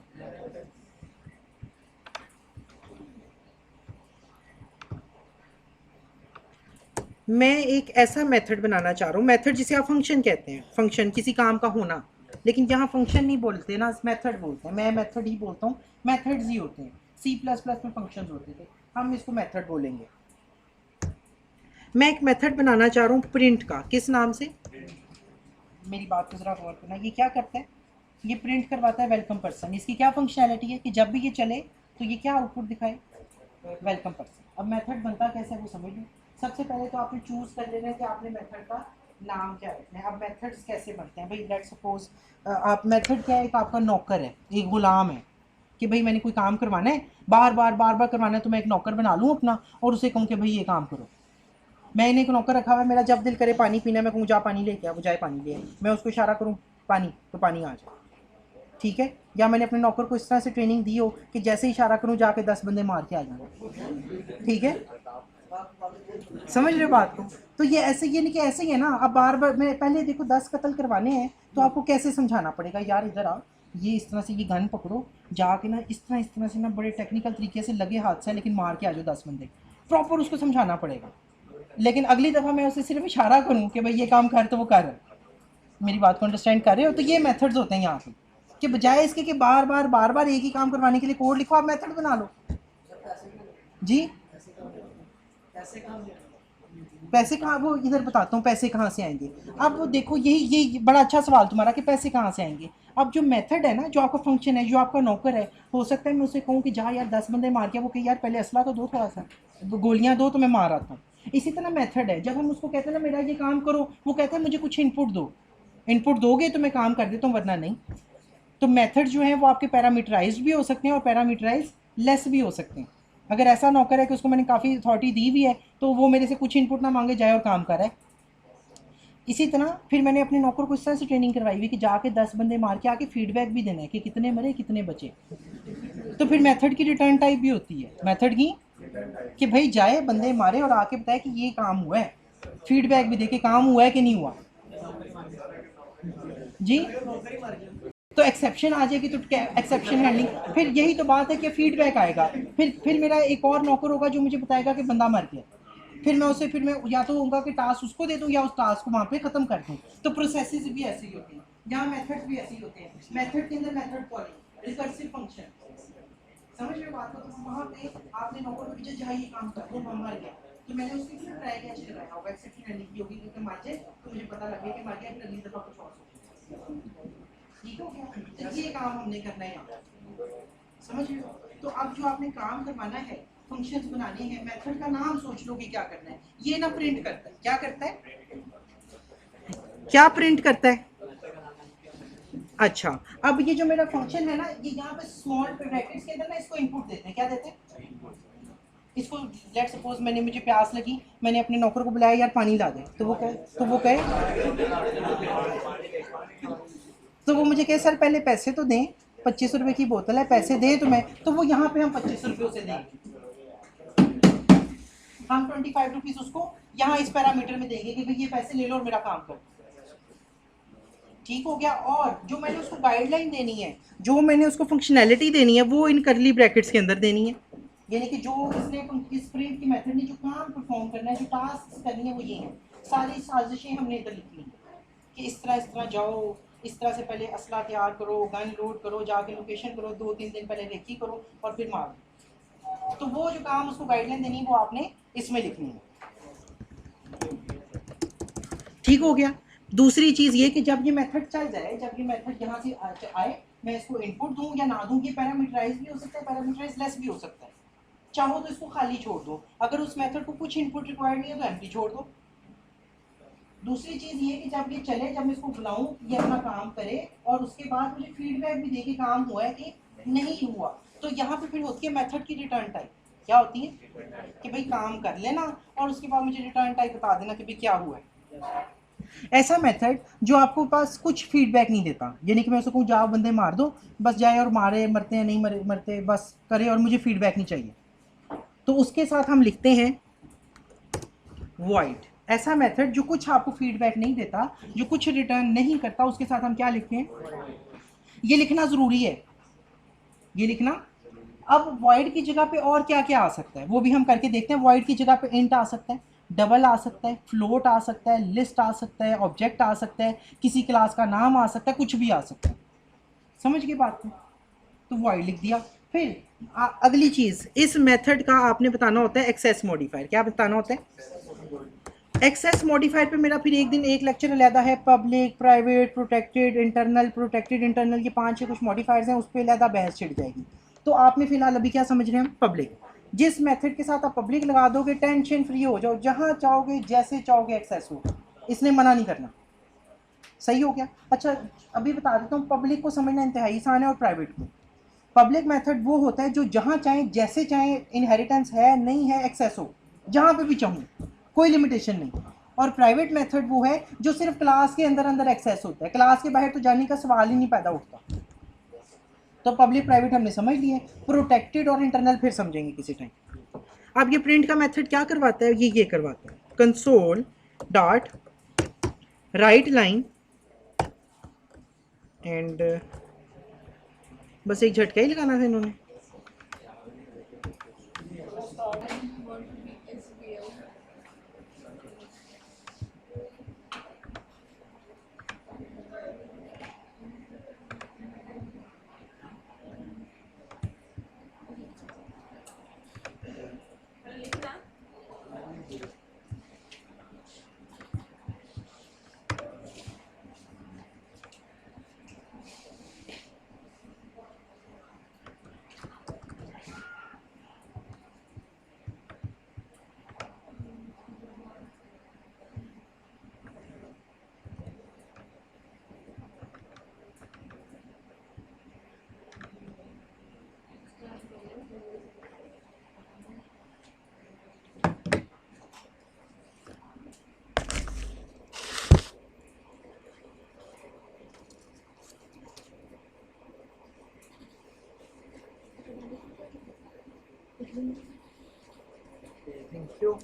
मैं एक ऐसा मेथड बनाना चाह रहा हूँ, मेथड जिसे आप फंक्शन कहते हैं, फंक्शन किसी काम का होना, लेकिन यहाँ फंक्शन नहीं बोलते ना, मेथड बोलते हैं। मैं मेथड ही बोलता हूँ, मेथड्स ही होते हैं। सी प्लस प्लस में फंक्शन होते थे, हम इसको मेथड बोलेंगे। मैं एक मेथड बनाना चाह रहा हूँ प्रिंट का, किस नाम से, मेरी बात को ज़रा गौर करना, ये क्या करता है, ये प्रिंट करवाता है वेलकम पर्सन। इसकी क्या फंक्शनैलिटी है कि जब भी ये चले तो ये क्या आउटपुट दिखाए, वेलकम पर्सन। अब मेथड बनता कैसे है वो समझ लो। सबसे पहले तो आपने चूज़ कर लेना है कि आपने मेथड का नाम क्या रखना है। अब मेथड्स कैसे बनते हैं भाई, लेट सपोज आप मेथड क्या है, एक आपका नौकर है, एक गुलाम है, कि भाई मैंने कोई काम करवाना है, बार बार करवाना है, तो मैं एक नौकर बना लूँ अपना और उसे कहूँ कि भाई ये काम करो। मैंने एक नौकर रखा हुआ है, मेरा जब दिल करे पानी पीना, मैं कहूँ जा पानी लेके आ, वो जाए पानी ले, मैं उसको इशारा करूँ पानी, तो पानी आ जाए, ठीक है। या मैंने अपने नौकर को इस तरह से ट्रेनिंग दी हो कि जैसे ही इशारा करूँ जाके 10 बंदे मार के आ जाए, ठीक है, समझ रहे हो बात को। तो ये ऐसे, ये नहीं कि ऐसे ही है ना, अब बार बार मैं पहले देखो 10 कत्ल करवाने हैं तो आपको कैसे समझाना पड़ेगा, यार इधर आ, ये इस तरह से ये गन पकड़ो, जाके ना इस तरह से ना बड़े टेक्निकल तरीके से लगे हाथ से, लेकिन मार के आ जाओ 10 बंदे। प्रॉपर उसको समझाना पड़ेगा, लेकिन अगली दफ़ा मैं उसे सिर्फ इशारा करूँ कि भाई ये काम कर, तो वो कर। मेरी बात को अंडरस्टैंड कर रहे हो? तो ये मेथड्स होते हैं यहाँ पे, कि बजाय इसके कि बार बार एक ही काम करवाने के लिए कोड लिखो, आप मेथड बना लो। जी पैसे कहाँ, वो इधर बताता हूँ पैसे कहाँ से आएंगे। अब वो देखो, यही बड़ा अच्छा सवाल तुम्हारा कि पैसे कहाँ से आएंगे। अब जो मेथड है ना, जो आपका फंक्शन है, जो आपका नौकर है, हो सकता है मैं उसे कहूँ कि जा यार 10 बंदे मार के, वो कहे यार पहले असला तो दो, थोड़ा सा गोलियाँ दो तो मैं मार आता हूँ। इसी तरह मेथड है, जब हम उसको कहते हैं ना मेरा ये काम करो, वो कहता है मुझे कुछ इनपुट दो, इनपुट दोगे तो मैं काम कर देता हूँ, वरना नहीं। तो मेथड जो है वो आपके पैरामीटराइज्ड भी हो सकते हैं और पैरामीटराइज लेस भी हो सकते हैं। अगर ऐसा नौकर है कि उसको मैंने काफ़ी अथॉरिटी दी हुई है, तो वो मेरे से कुछ इनपुट ना मांगे जाए और काम कर रहा है। इसी तरह फिर मैंने अपने नौकर को इस तरह से ट्रेनिंग करवाई हुई कि जाके 10 बंदे मार के आके फीडबैक भी देना है कि कितने मरे कितने बचे। तो फिर मेथड की रिटर्न टाइप भी होती है, मेथड की कि भाई जाए बंदे मारे और आके बताए कि ये काम हुआ है, फीडबैक भी दे के काम हुआ है कि नहीं हुआ। जी तो एक्सेप्शन आ जाएगी, तो एक्सेप्शन हैंडलिंग, फिर यही तो बात है कि फीडबैक आएगा। फिर मेरा एक और नौकर होगा जो मुझे बताएगा कि बंदा मर गया, फिर मैं या तो होगा कि टास्क उसको दे दूँ या उस टास्क को वहाँ पे ख़त्म कर दूँ। तो प्रोसेसेस भी ऐसे ही होते हैं, यहाँ मेथड्स भी ऐसे ही होते हैं। मेथड के अंदर मेथड कॉलिंग, रिकर्सिव फंक्शन, समझ रहे हो बात को? तो वहाँ पे आपने नौकर को भेजा जाए ये काम कर दो, मर गया, तो मैंने उसके लिए ट्राई कैच कराया होगा, एक्सेप्शन हैंडलिंग की होगी, क्योंकि मर जाए तो मुझे पता लगे कि मर गया, फिर अगली दफ़ा कुछ और सोचें। ठीक हो गया? तो ये काम हमने करना है यहाँ, समझ रहे हो? तो अब जो आपने काम करवाना है, फंक्शंस बनाने हैं, मेथड का नाम सोच लो कि क्या करना है। ये ना प्रिंट करता है, क्या करता है, क्या प्रिंट करता है? अच्छा, अब ये जो मेरा फंक्शन है ना, ये यहाँ पे स्मॉल ब्रैकेट्स के अंदर ना इसको इनपुट देते हैं, क्या देते हैं इसको। लेट सपोज मुझे प्यास लगी, मैंने अपने नौकर को बुलाया यार पानी ला दे, तो वो मुझे कहे सर पहले पैसे तो दें, 25 रुपए की बोतल है, पैसे दें तो वो यहाँ पे हम 25 रुपये उसे देंगे, हम 25 रुपीज उसको यहाँ इस पैरामीटर में देंगे कि भाई ये पैसे ले लो और मेरा काम कर। ठीक हो गया? और जो मैंने उसको गाइडलाइन देनी है, जो मैंने उसको फंक्शनैलिटी देनी है, वो इन करली ब्रैकेट्स के अंदर देनी है। यानी कि जो इसने इस प्रिंट की मेथड ने जो काम परफॉर्म करना है, जो टास्क करनी है, वो ये है। सारी साजिशें हमने इधर लिखी हैं कि इस तरह जाओ, इस तरह से पहले असला तैयार करो, गन लोड करो, जाके लोकेशन करो, 2-3 दिन पहले रेकी करो और फिर मारो। तो वो जो काम उसको गाइडलाइन देनी है वो आपने इसमें लिखनी है। ठीक हो गया? दूसरी चीज़ ये कि जब ये मेथड चल जाए, जब ये मेथड यहाँ से आए, मैं इसको इनपुट दूँ या ना दूँ, ये पैरामीटराइज भी हो सकता है, पैरामीटराइज लेस भी हो सकता है। चाहो तो इसको खाली छोड़ दो, अगर उस मेथड को कुछ इनपुट रिक्वायर्ड नहीं है तो एम्प्टी छोड़ दो। दूसरी चीज़ ये कि जब ये चले, जब मैं इसको बुलाऊं, ये अपना काम करे और उसके बाद मुझे फीडबैक भी दे कि काम हुआ है कि नहीं हुआ, तो यहाँ पे फिर होती है मेथड की रिटर्न टाइप। क्या होती है कि भाई काम कर लेना और उसके बाद मुझे रिटर्न टाइप बता देना कि भाई क्या हुआ है। ऐसा मेथड जो आपको पास कुछ फीडबैक नहीं देता, यानी कि मैं उसको कहूँ जाओ बंदे मार दो, बस जाए और मारे, मरते हैं नहीं मरते बस करे और मुझे फीडबैक नहीं चाहिए, तो उसके साथ हम लिखते हैं वॉइड। ऐसा मेथड जो कुछ आपको फीडबैक नहीं देता, जो कुछ रिटर्न नहीं करता, उसके साथ हम क्या लिखते हैं? ये लिखना ज़रूरी है, ये लिखना। अब वॉइड की जगह पे और क्या क्या आ सकता है वो भी हम करके देखते हैं। वॉइड की जगह पे इंट आ सकता है, डबल आ सकता है, फ्लोट आ सकता है, लिस्ट आ सकता है, ऑब्जेक्ट आ सकता है, किसी क्लास का नाम आ सकता है, कुछ भी आ सकता है। समझ गए बात को? तो वॉइड लिख दिया। फिर अगली चीज़, इस मेथड का आपने बताना होता है एक्सेस मॉडिफायर। क्या बताना होता है? एक्सेस मॉडिफायर पे मेरा फिर एक दिन एक लेक्चर अलहदा है। Public, private, protected, internal, protected internal, ये 5-6 कुछ मॉडिफायर्स हैं, उस पर अलहदा बहस छिड़ जाएगी। तो आप में फिलहाल अभी क्या समझ रहे हैं? पब्लिक। जिस मेथड के साथ आप पब्लिक लगा दोगे, टेंशन फ्री हो जाओ, जहाँ चाहोगे जैसे चाहोगे एक्सेस हो, इसने मना नहीं करना। सही हो गया? अच्छा, अभी बता देता हूँ, पब्लिक को समझना इंतहाई आसान है और प्राइवेट को। पब्लिक मेथड वो होता है जो जहाँ चाहें जैसे चाहें, इनहेरिटेंस है नहीं है, एक्सेस हो जहाँ पे भी चाहूँ, कोई लिमिटेशन नहीं। और प्राइवेट मेथड वो है जो सिर्फ क्लास के अंदर अंदर एक्सेस होता है, क्लास के बाहर तो जाने का सवाल ही नहीं पैदा उठता। तो पब्लिक प्राइवेट हमने समझ लिए, प्रोटेक्टेड और इंटरनल फिर समझेंगे किसी टाइम। अब ये प्रिंट का मेथड क्या करवाता है? ये करवाता है console dot right line and बस एक झटका ही लगाना था इन्होंने। Thank you.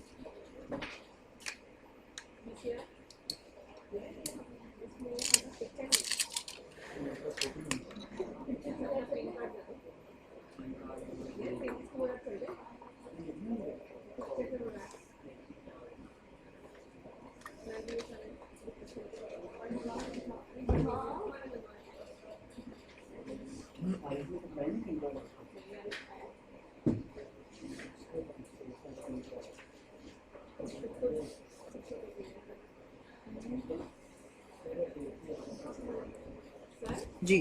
जी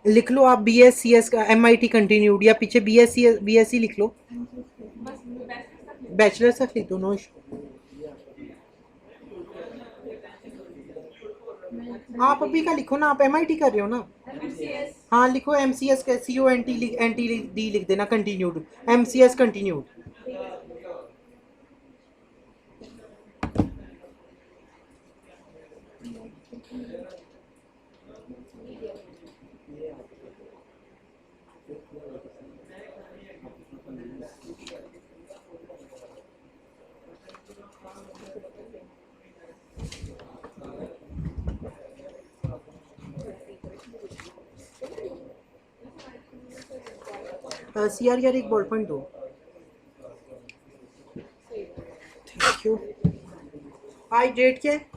लिख लो आप, BScs का MIT कंटिन्यूड, या पीछे BSc लिख लो, बैचलर तक लिख दो, नो इशू। आप अभी का लिखो ना, आप MIT कर रहे हो ना। हाँ लिखो MCS का, CONT लिख देना, कंटिन्यूड, MCS कंटिन्यूड। CR यार एक बॉल पॉइंट दो। Thank you. आज डेट क्या है?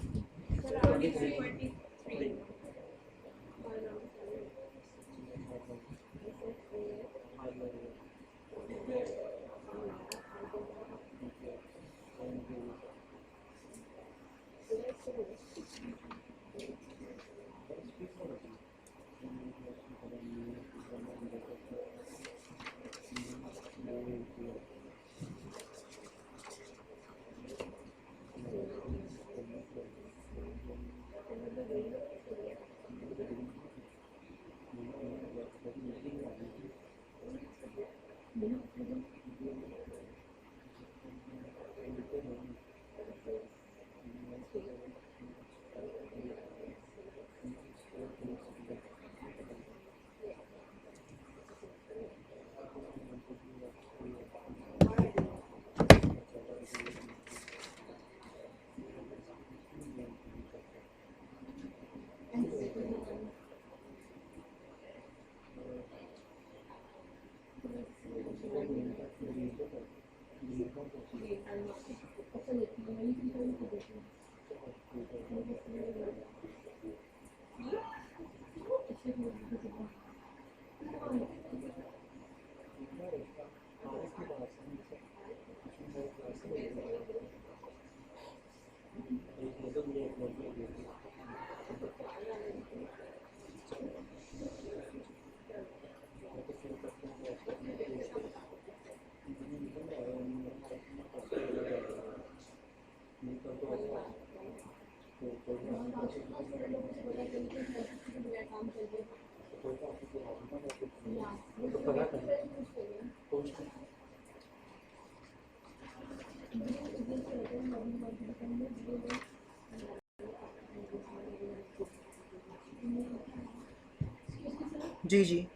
जी जी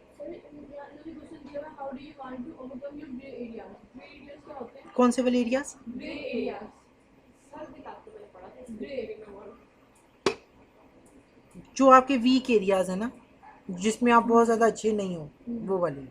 कौन से वाले एरियाज? जो आपके वीक एरियाज है ना, जिसमें आप बहुत ज़्यादा अच्छे नहीं हो, वो वाली।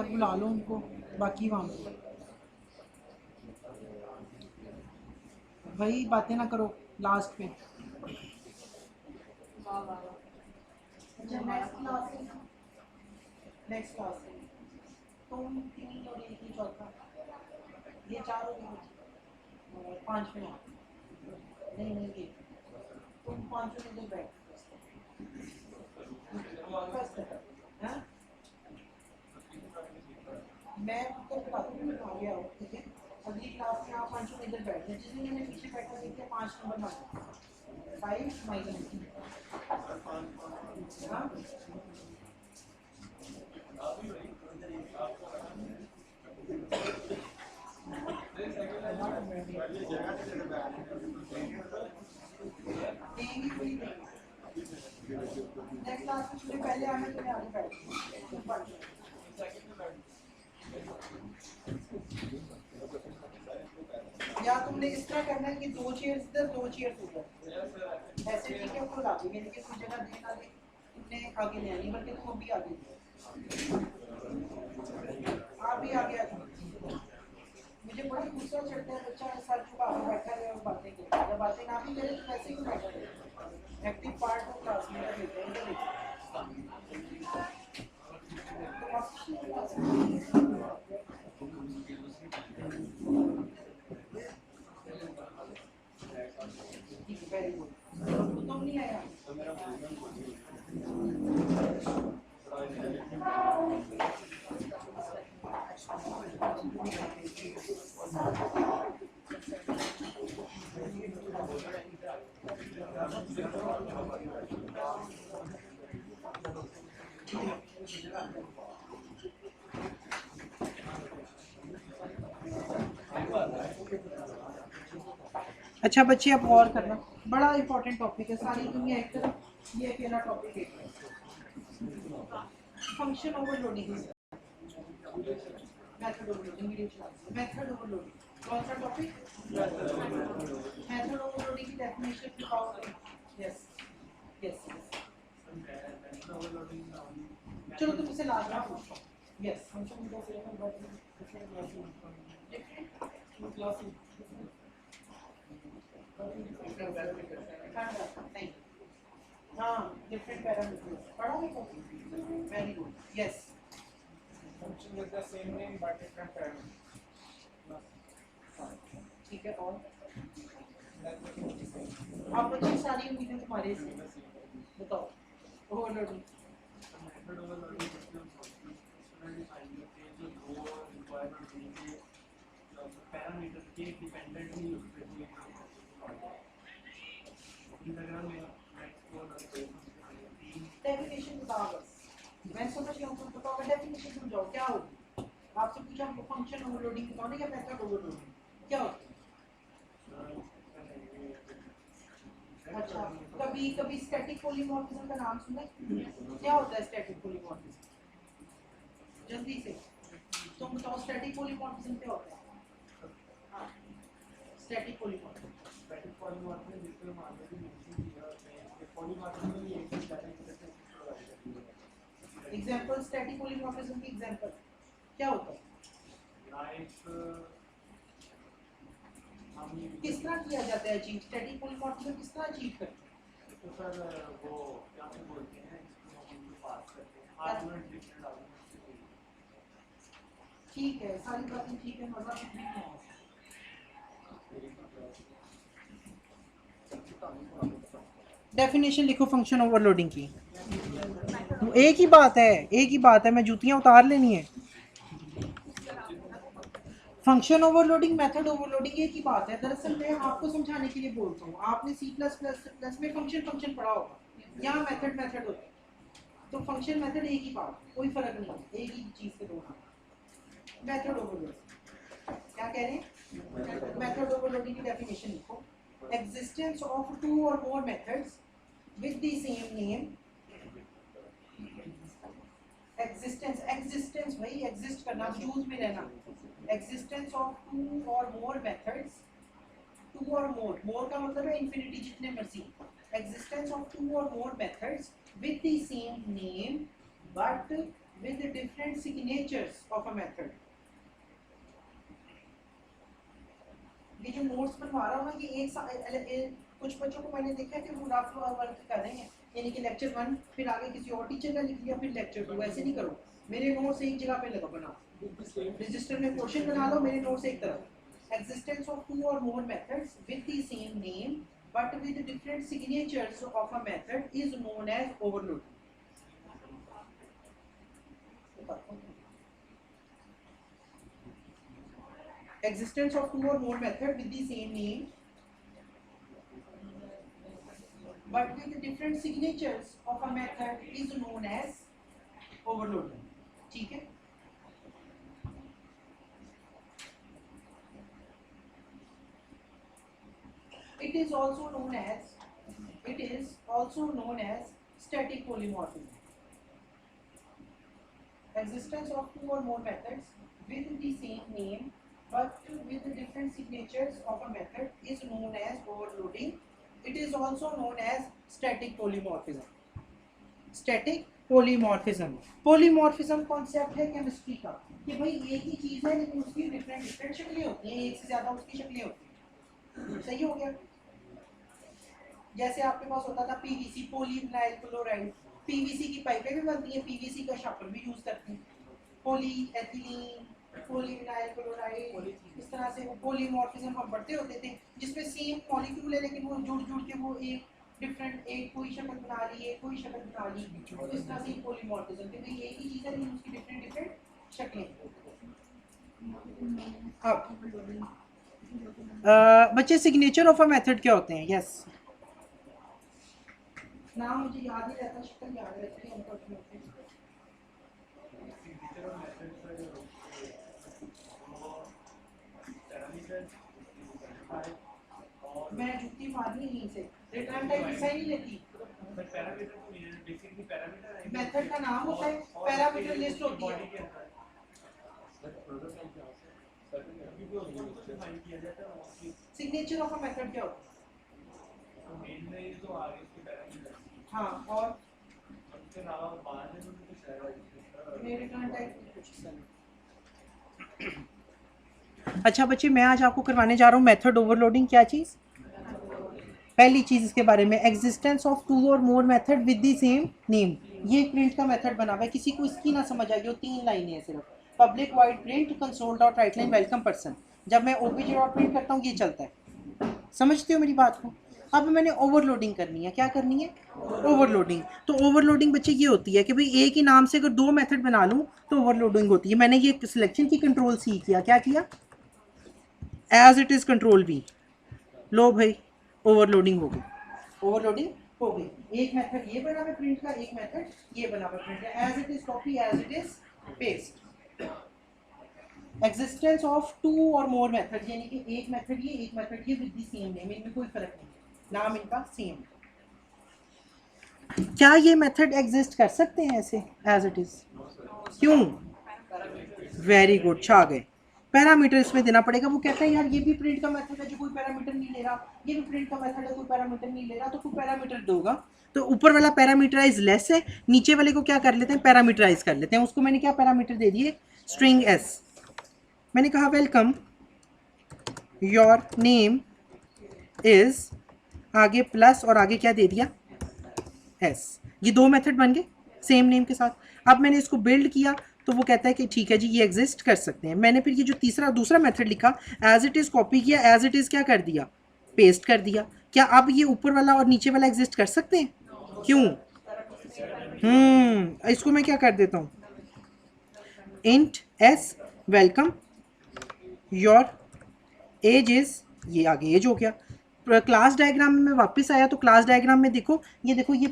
बुला लो उनको, बाकी वहाँ पे वही बातें ना करो लास्ट पे। अच्छा नेक्स्ट क्लास है तुम 3 और 1 ही चौथा, ये 4 हो गए और 5 में आप नहीं नहीं ये तुम 5 में इधर बैठ फर्स्ट हाँ मैं आपको बताता हूँ मैं आ गया हूँ ठीक है। अगली क्लास में आप 5 में इधर बैठ जिस दिन मैंने पीछे बैठा देखिए 5 नंबर ना 5 माइनस हाँ देंगी कोई नेक्स्ट क्लास में मुझे पहले आना तो मैं आगे बैठ या तुमने इस तरह करना है कि 2 चेयर्स इधर 2 चेयर्स उधर ऐसे ठीक है खुद आगे मैंने कि कोई जगह देना दे तुमने आगे ले आनी बल्कि तुम भी आगे आप भी आगे आ जाओ। मुझे बड़ा गुस्सा चढ़ता है बच्चा सर झुका के बैठा है और बातें करता है, जब बातें ना भी करे तो वैसे ही बैठा है एक्टिव पार्ट ऑफ क्लास में लेते हैं वेरी गुड तुम नहीं आया अच्छा बच्चे अब और करना, बड़ा इंपॉर्टेंट टॉपिक है, सारी दुनिया एक तरफ, ये अकेला टॉपिक है। Function overloading, method overloading, method overloading कौन सा टॉपिक? मेथड ओवरलोडिंग की डेफिनेशन बताओ। यस यस चलो तुमसे लास्ट में पूछो। यस फंक्शन हाँ डिफरेंट पैरामीटर्स पढ़ा है तो very good yes function with the same name but different parameters. ठीक है और That's the same. आप बच्चे सारी उम्मीदें तुम्हारे से बताओ overloading Method overloading system student define के जो दो requirement देंगे पैरामीटर के डिपेंडेंटली यूज करेंगे इंटीग्रल में डेफिनेशन बताओ बस मैं समझ गया हूँ बताओ डेफिनेशन समझाओ क्या होगी। आपसे पूछा फंक्शन ओवरलोडिंग बताओ ना या मेथड ओवरलोडिंग क्या होता है। अच्छा कभी कभी स्टैटिक पॉलीमॉर्फिज्म का नाम सुना है? क्या होता है स्टैटिक पॉलीमॉर्फिज्म जल्दी से तुम बताओ स्टैटिक पॉलीमॉर्फिज्म क्या होता है। हाँ स्टैटिक पॉलीमॉर्फिज्म static polymorphism जिसमें मान लो कि मेंशन किया है polymorphism में एक ही static एग्जांपल स्टैटिक पॉलीमॉर्फिज्म की एग्जांपल क्या होता है। लाइक हम किस तरह किया जाता है अचीव स्टैटिक पॉलीमॉर्फिज्म किस तरह अचीव करते हैं। तो सर वो क्या से बोलते हैं इसको हम पास करते हैं आर्गुमेंट डिफरेंट आर्गुमेंट ठीक है सारी बातें ठीक है मजा कुछ नहीं है। डेफिनेशन लिखो फंक्शन ओवरलोडिंग की। एक ही बात है, एक ही बात है, मैं जूतियां उतार लेनी है। फंक्शन ओवरलोडिंग मेथड ओवरलोडिंग एक ही बात है। दरअसल मैं आपको समझाने के लिए बोलता हूँ, आपने C++ में फंक्शन पढ़ा होगा, यहाँ मेथड होता है तो फंक्शन मेथड एक ही बात, कोई फर्क नहीं है, एक ही चीज़ के दो नाम। मेथड ओवरलोडिंग क्या कह रहे हैं। मेथड ओवरलोडिंग की डेफिनेशन लिखो existence of 2 or more methods with the same name existence भाई exist करना यूज में रहना existence of 2 or more methods 2 or more का मतलब है infinity जितने मर्जी existence of 2 or more methods with the same name but with different signatures of a method. ये जो नोट्स बनवा रहा हूँ ना, ये कुछ बच्चों को मैंने देखा कि वो रफ वर्क कर रहे हैं, यानी कि लेक्चर 1 फिर आगे किसी और टीचर का लिख लिया, फिर लेक्चर 2, ऐसे नहीं करो। मेरे नोट्स एक जगह पे लगा बनाओ, रजिस्टर में क्वेश्चन बना लो, मेरे नोट्स एक तरफ। Existence of 2 or more methods with the same name but with different signatures of a method is known as overloading. Existence of 2 or more methods with the same name but with different signatures of a method is known as overloading. ठीक है? It is also known as static polymorphism. Existence of 2 or more methods with the same name but with different signatures of a method is known as overloading. It is also known as static polymorphism. Static polymorphism. Polymorphism concept है chemistry का कि भाई एक ही चीज है लेकिन उसकी different शक्लें होती हैं, एक से ज्यादा उसकी शक्लें होती हैं। सही हो गया? जैसे आपके पास होता था पीवीसी, पॉलीविनाइल क्लोराइड, पीवीसी की पाइपें भी बनती हैं, पीवीसी का शापर भी यूज करते हैं, पॉली एथिलीन, पॉलीविनाइल क्लोराइड, इस तरह से वो पॉलीमॉर्फिज्म हम पढ़ते होते थे जिसमें सेम मॉलिक्यूल है लेकिन वो जुड़ के वो एक डिफरेंट एक कोई शक्ल बना ली, एक कोई शक्ल बना ली, तो इस तरह से पॉलीमॉर्फिज्म कि भाई एक ही चीज़ है लेकिन उसकी डिफरेंट शक्लें। अब बच्चे सिग्नेचर ऑफ अ मेथड क्या होते हैं? यस, नाम मुझे याद नहीं रहता, शक्ल याद रहती है अनफॉर्चुनेटली। मैं जुत्ती मारनी यहीं से, रिटर्न टाइप हिस्सा ही नहीं लेती। मेथड का नाम होता है, पैरामीटर लिस्ट होती है। सिग्नेचर ऑफ अ मेथड क्या होता है? हाँ, और रिटर्न टाइप कुछ हिस्सा नहीं। अच्छा बच्चे, मैं आज आपको करवाने जा रहा हूँ मेथड ओवरलोडिंग। क्या चीज़? पहली चीज़ इसके बारे में, एग्जिस्टेंस ऑफ 2 और more method with the same name. ये प्रिंट का मेथड बना हुआ है, किसी को इसकी ना समझ आएगी, वो 3 लाइनें हैं सिर्फ। Public wide print console dot right line welcome person. जब मैं ओपीजी डॉट प्रिंट करता हूँ ये चलता है, समझते हो मेरी बात को? अब मैंने ओवरलोडिंग करनी है। क्या करनी है? ओवरलोडिंग। तो ओवरलोडिंग बच्चे ये होती है कि भाई एक ही नाम से अगर 2 मेथड बना लूँ तो ओवरलोडिंग होती है। मैंने ये सिलेक्शन की कंट्रोल सी किया, क्या किया? As it is control V. लो भाई, ओवरलोडिंग हो गई, ओवरलोडिंग हो गई। एक मेथड ये बना हुआ प्रिंट का, एक मेथड ये बना हुआ प्रिंट का। As it is copy, as it is paste. Existence of 2 और मोर मेथड, यानी कि एक मेथड ये, एक मेथड ये विद द सेम नेम, इनमें कोई फर्क नहीं, नाम इनका सेम। क्या ये मेथड एग्जिस्ट कर सकते हैं ऐसे एज इट इज? क्यों? वेरी गुड, छा गए। पैरामीटर इसमें देना पड़ेगा। वो कहता है यार ये भी प्रिंट का मेथड है जो कोई पैरामीटर नहीं ले रहा, ये भी प्रिंट का मेथड है कोई पैरामीटर नहीं ले रहा, तो कोई पैरामीटर दोगा। तो ऊपर वाला पैरामीटराइज लेस है, नीचे वाले को क्या कर लेते हैं? पैरामीटराइज कर लेते हैं। उसको मैंने क्या पैरामीटर दे दिए? String S. मैंने कहा वेलकम योर नेम इज, आगे प्लस और आगे क्या दे दिया? एस। ये 2 मेथड बन गए सेम नेम के साथ। अब मैंने इसको बिल्ड किया तो वो कहता है कि ठीक है जी ये एग्जिस्ट कर सकते हैं। मैंने फिर ये जो दूसरा मेथड लिखा, एज इट इज़ कॉपी किया, एज इट इज़ क्या कर दिया? पेस्ट कर दिया। क्या अब ये ऊपर वाला और नीचे वाला एग्जिस्ट कर सकते हैं? क्यों? इसको मैं क्या कर देता हूँ? Int S welcome your age is, ये आगे एज हो गया। क्लास डायग्राम में मैं वापस आया तो क्लास डायग्राम में देखो, ये देखो ये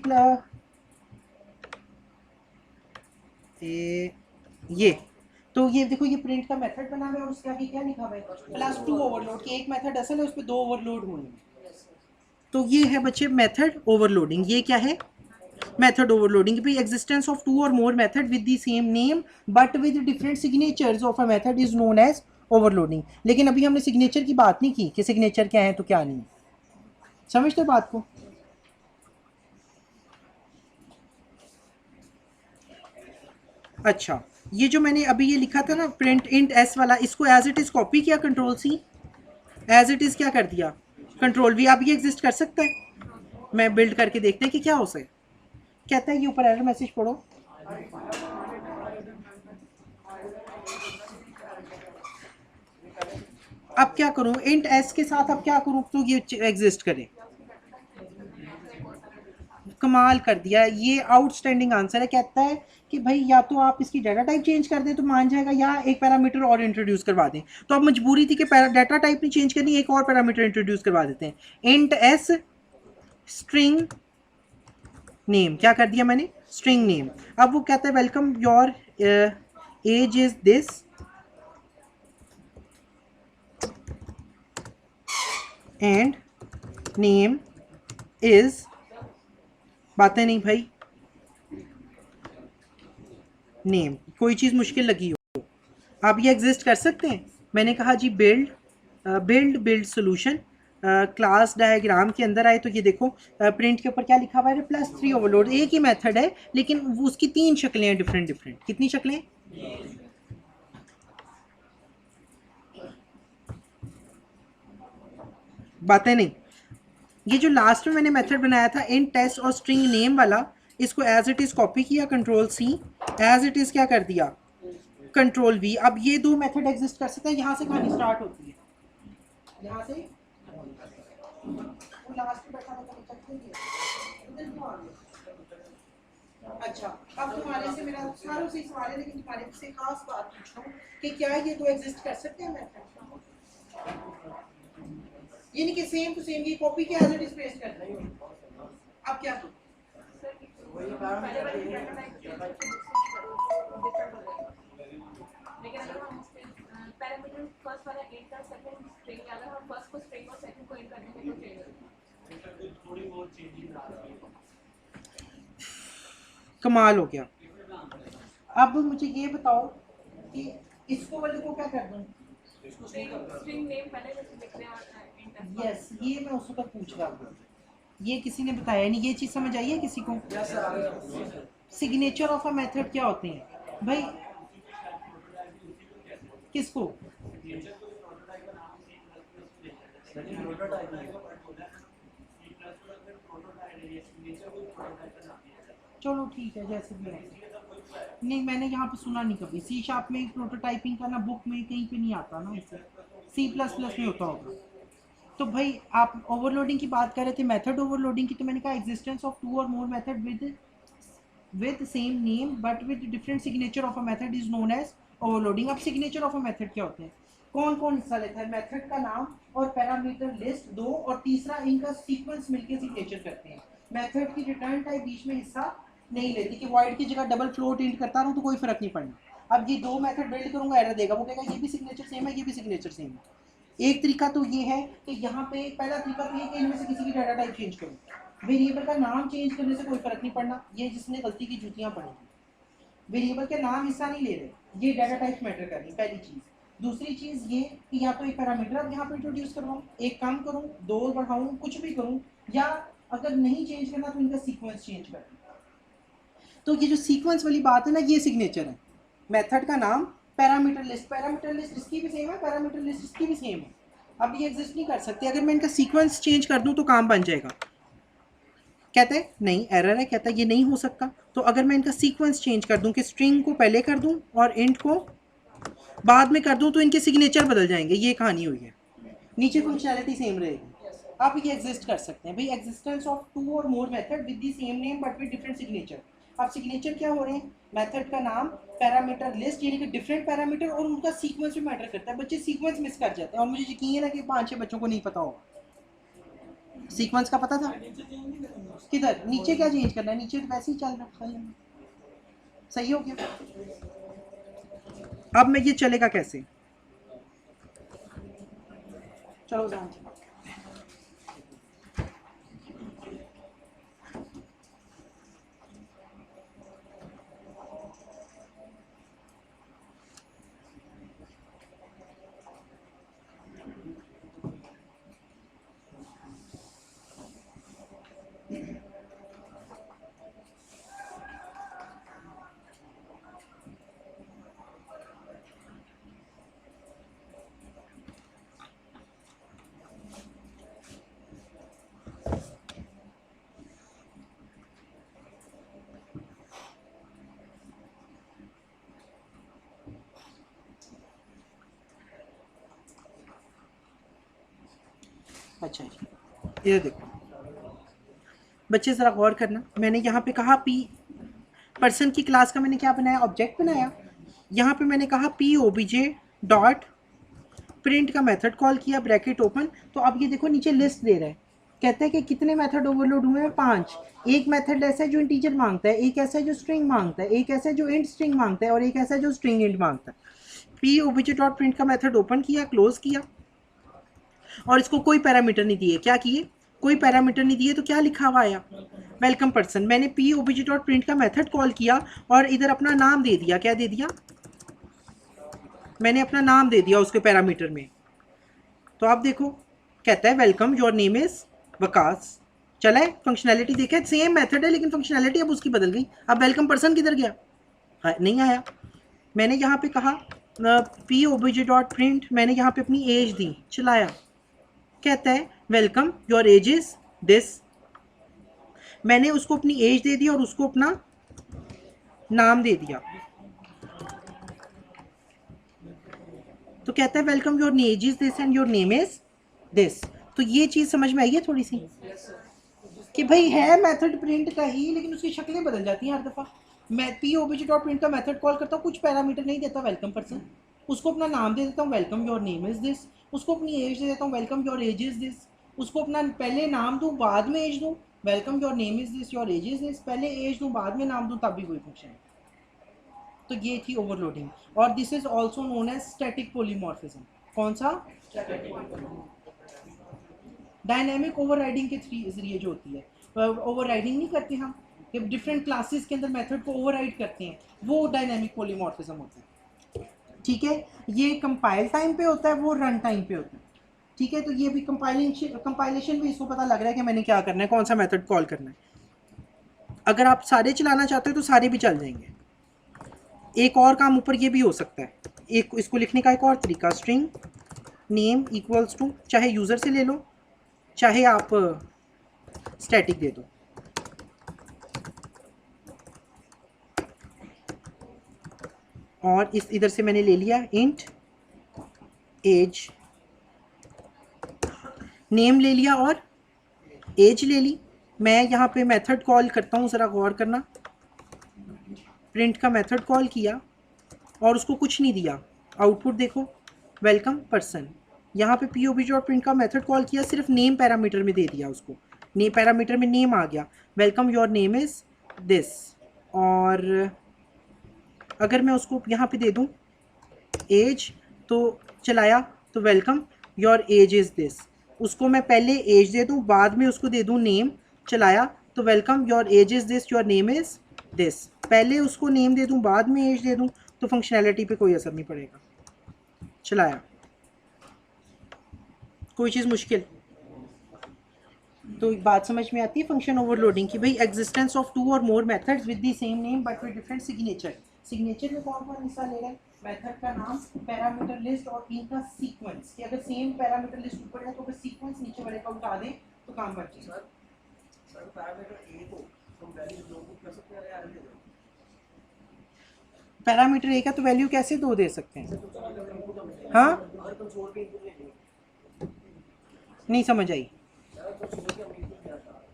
तो ये देखो ये प्रिंट का मेथड बना हुआ है और उसके आगे क्या लिखा हुआ है? +2 ओवरलोड। के एक मेथड असल है, उस पर 2 ओवरलोड हुए हैं। तो ये है बच्चे मेथड ओवरलोडिंग। ये क्या है? Method overloading. भाई एग्जिस्टेंस ऑफ 2 और more method with the same name but with different signatures of a method is known as overloading. लेकिन अभी हमने सिग्नेचर की बात नहीं की कि सिग्नेचर क्या है तो क्या नहीं। समझते बात को? अच्छा, ये जो मैंने अभी ये लिखा था ना प्रिंट इंट एस वाला, इसको एज इट इज़ कॉपी किया, control C, as it is क्या कर दिया, कंट्रोल वी। अब ये एग्जिस्ट कर सकता है? मैं बिल्ड करके देखते हैं कि क्या हो सके। कहता है ये ऊपर एरर मैसेज पढ़ो। अब क्या करूं इंट एस के साथ, अब क्या करूं तो ये एग्जिस्ट करे? कमाल कर दिया, ये आउटस्टैंडिंग आंसर है। कहता है कि भाई या तो आप इसकी डाटा टाइप चेंज कर दें तो मान जाएगा, या एक पैरामीटर और इंट्रोड्यूस करवा दें। तो अब मजबूरी थी कि डाटा टाइप नहीं चेंज करनी, एक और पैरामीटर इंट्रोड्यूस करवा देते हैं। इंट एस स्ट्रिंग नेम, क्या कर दिया मैंने, स्ट्रिंग नेम। अब वो कहता है welcome your age is this and name is, बातें नहीं भाई, नेम, कोई चीज़ मुश्किल लगी हो। आप ये एग्जिस्ट कर सकते हैं? मैंने कहा जी बिल्ड सोल्यूशन क्लास डायग्राम के अंदर आए तो ये देखो प्रिंट के ऊपर क्या लिखा हुआ है, +3 ओवरलोड। एक ही मेथड है लेकिन उसकी 3 शक्लें हैं, डिफरेंट डिफरेंट। कितनी शक्लें? बातें नहीं। ये जो लास्ट में मैंने मेथड बनाया था इन टेस्ट और स्ट्रिंग नेम वाला, इसको एज इट इज़ कॉपी किया, control C, as it is क्या कर दिया, कंट्रोल वी। अब ये दो मेथड एग्जिस्ट कर सकते हैं। यहाँ से कहानी स्टार्ट होती है, यहाँ से वो लास्ट में बैठा था उधर क्यों आ गया? अच्छा, अब तुम्हारे से मेरा सारों से सवाल है, लेकिन तुम्हारे से खास बात पूछ रहा हूँ कि क्या ये दो एग्जिस्ट कर सकते हैं मेथड? ये नहीं कि सेम टू सेम ये कॉपी के एज इट इज पेस्ट कर रहे हो। अब क्या करूं? लेकिन अगर हम पैरामीटर फर्स्ट वाला इंट का सेकंड स्ट्रिंग, अगर हम फर्स्ट को स्ट्रिंग और सेकंड को इंट कर देंगे तो चेंज होगा। थोड़ी बहुत चेंजेस आ रही है। कमाल हो गया। अब मुझे ये बताओ कि इसको वाले को क्या कर दूं? स्ट्रिंग नेम पहले जैसे लिख रहे हैं इंट। यस, ये मैं उस वक्त पूछ रहा था, ये किसी ने बताया नहीं। ये चीज़ समझ आई है किसी को? सिग्नेचर ऑफ अ मेथड क्या होते हैं भाई? किसको? चलो ठीक है, जैसे भी है। नहीं, मैंने यहाँ पे सुना नहीं कभी। सी शार्प में प्रोटोटाइपिंग का ना बुक में कहीं पे नहीं आता ना, इसे C++ में होता होगा। तो भाई आप ओवरलोडिंग की बात कर रहे थे, मेथड ओवरलोडिंग की, तो मैंने कहा एग्जिस्टेंस ऑफ 2 और more method with same name but with different signature of a method is known as overloading. अब सिग्नेचर ऑफ अ मेथड क्या होते हैं? कौन कौन हिस्सा लेता है? मेथड का नाम और पैरामीटर लिस्ट 2, और तीसरा इनका सीक्वेंस मिलके सिग्नेचर करते हैं। मेथड की रिटर्न टाइप बीच में हिस्सा नहीं लेती कि वॉइड की जगह डबल फ्लोट इंट करता रहूँ तो कोई फर्क नहीं पड़ना। अब ये दो मेथड बिल्ड करूंगा, एरर देगा, वो कहेगा ये भी सिग्नेचर सेम है, ये भी सिग्नेचर सेम है। एक तरीका तो ये है कि यहाँ पे पहला तरीका तो ये कि इनमें से किसी की डाटा टाइप चेंज करूँ। वेरिएबल का नाम चेंज करने से कोई फर्क नहीं पड़ना, ये जिसने गलती की जूतियाँ पड़ी। वेरिएबल के नाम हिस्सा नहीं ले रहे, ये डाटा टाइप मैटर कर रही, पहली चीज़। दूसरी चीज़ ये कि या तो एक पैरामीटर अब यहाँ पे इंट्रोड्यूस करवाऊँ, एक काम करूँ, दो बढ़ाऊँ, कुछ भी करूँ, या अगर नहीं चेंज करना तो इनका सीक्वेंस चेंज कर। तो ये जो सीक्वेंस वाली बात है ना, ये सिग्नेचर है। मेथड का नाम, पैरामीटर लिस्ट इसकी भी सेम है, पैरामीटर लिस्ट इसकी भी सेम है। अब ये एग्जिस्ट नहीं कर सकती। अगर मैं इनका सीक्वेंस चेंज कर दूं तो काम बन जाएगा। कहते हैं नहीं, एरर है। कहता है ये नहीं हो सकता। तो अगर मैं इनका सीक्वेंस चेंज कर दूं कि स्ट्रिंग को पहले कर दूं और इंट को बाद में कर दूं तो इनके सिग्नेचर बदल जाएंगे। ये कहानी हुई है, नीचे फंक्शनैलिटी सेम रहेगी। अब ये एग्जिस्ट कर सकते हैं भाई, एग्जिस्टेंस ऑफ 2 और more method with the same name but with different signature. अब सिग्नेचर क्या हो रहे हैं? मेथड का नाम, पैरामीटर लिस्ट, यानी कि डिफरेंट पैरामीटर, और उनका सीक्वेंस भी मैटर करता है। बच्चे सीक्वेंस मिस कर जाते हैं, और मुझे यकीन है कि 5-6 बच्चों को नहीं पता होगा। सीक्वेंस का पता था? किधर नीचे क्या चेंज करना है? नीचे तो वैसे ही चल रहा है। सही हो गया। अब मैं ये चलेगा कैसे? चलो जान। अच्छा जी, ये देखो बच्चे ज़रा गौर करना, मैंने यहाँ पे कहा पी पर्सन की क्लास का मैंने क्या बनाया, ऑब्जेक्ट बनाया। यहाँ पे मैंने कहा पी ओबीजे डॉट प्रिंट का मेथड कॉल किया, ब्रैकेट ओपन। तो अब ये देखो नीचे लिस्ट दे रहा है, कहते हैं कि कितने मेथड ओवरलोड हुए हैं, 5। एक मेथड ऐसा है जो इंटीजर मांगता है, एक ऐसा है जो स्ट्रिंग मांगता है, एक ऐसा है जो इंट स्ट्रिंग मांगता है, और एक ऐसा है जो स्ट्रिंग इंट मांगता है। पी ओबीजे डॉट प्रिंट का मेथड ओपन किया, क्लोज किया, और इसको कोई पैरामीटर नहीं दिए। क्या किए, कोई पैरामीटर नहीं दिए, तो क्या लिखा हुआ आया, वेलकम पर्सन। मैंने पी ओबीजे डॉट प्रिंट का मेथड कॉल किया और इधर अपना नाम दे दिया। क्या दे दिया, मैंने अपना नाम दे दिया उसके पैरामीटर में। तो आप देखो कहता है welcome your name is Waqas. चला है, फंक्शनैलिटी देखे, सेम मेथड है लेकिन फंक्शनैलिटी अब उसकी बदल गई। अब वेलकम पर्सन किधर गया, नहीं आया। मैंने यहाँ पे कहा पी ओबीजे डॉट प्रिंट, मैंने यहाँ पे अपनी एज दी, चलाया, कहता है welcome your age is this. मैंने उसको अपनी एज दे दी और उसको अपना नाम दे दिया, तो कहता है welcome your age is this and your name is this. तो ये चीज़ समझ में आई है थोड़ी सी, कि भाई है मेथड प्रिंट का ही लेकिन उसकी शक्लें बदल जाती हैं हर दफ़ा। मैं पी ओबीजे डॉट प्रिंट का मेथड कॉल करता हूँ, कुछ पैरामीटर नहीं देता वेलकम पर्सन, उसको अपना नाम दे देता हूँ welcome your name is this, उसको अपनी एज दे देता हूँ welcome your age is this, उसको अपना पहले नाम दूँ बाद में एज दूँ, welcome your name is this your age is this, पहले एज दूँ बाद में नाम दूँ, तब भी वही फंक्शन है। तो ये थी ओवरलोडिंग, और this is also known as static polymorphism. कौन सा, डायनेमिक ओवरराइडिंग के जरिए जो होती है। ओवरराइडिंग नहीं करते हम, कि डिफरेंट क्लासेस के अंदर मेथड को ओवरराइड करते हैं, वो डायनेमिक पॉलीमॉर्फिज्म होता है। ठीक है, ये कंपाइल टाइम पे होता है, वो रन टाइम पे होता है। ठीक है, तो ये भी कंपाइलेशन भी इसको पता लग रहा है कि मैंने क्या करना है, कौन सा मेथड कॉल करना है। अगर आप सारे चलाना चाहते हो तो सारे भी चल जाएंगे। एक और काम ऊपर ये भी हो सकता है, एक इसको लिखने का एक और तरीका, स्ट्रिंग नेम इक्वल्स टू, चाहे यूज़र से ले लो चाहे आप स्टैटिक दे दो। और इस इधर से मैंने ले लिया इंट एज, नेम ले लिया और एज ले ली। मैं यहाँ पे मेथड कॉल करता हूँ, ज़रा गौर करना, प्रिंट का मेथड कॉल किया और उसको कुछ नहीं दिया, आउटपुट देखो वेलकम पर्सन। यहाँ पे पी ओबीजे और प्रिंट का मेथड कॉल किया, सिर्फ नेम पैरामीटर में दे दिया उसको, नेम पैरामीटर में नेम आ गया, welcome your name is this. और अगर मैं उसको यहाँ पे दे दूँ एज, तो चलाया, तो welcome your age is this. उसको मैं पहले एज दे दूँ, बाद में उसको दे दूँ नेम, चलाया, तो welcome your age is this your name is this. पहले उसको नेम दे दूँ बाद में एज दे दूँ, तो फंक्शनैलिटी पे कोई असर नहीं पड़ेगा। चलाया, कोई चीज़ मुश्किल, तो बात समझ में आती है फंक्शन ओवरलोडिंग की। भाई एग्जिस्टेंस ऑफ 2 और more methods with the same name but with different signature. Signature में कौन कौन हिस्सा ले रहा है, मेथड का नाम, पैरामीटर लिस्ट और इनका सीक्वेंस, कि अगर सेम पैरामीटर लिस्ट ऊपर है तो अगर सीक्वेंस नीचे वाले का उठा दें तो काम बन जाएगा। सर पैरामीटर ए को हम वैल्यू दो कर सकते हैं या अलग? पैरामीटर ए का तो वैल्यू कैसे 2 दे सकते हैं? हाँ, नहीं समझ आई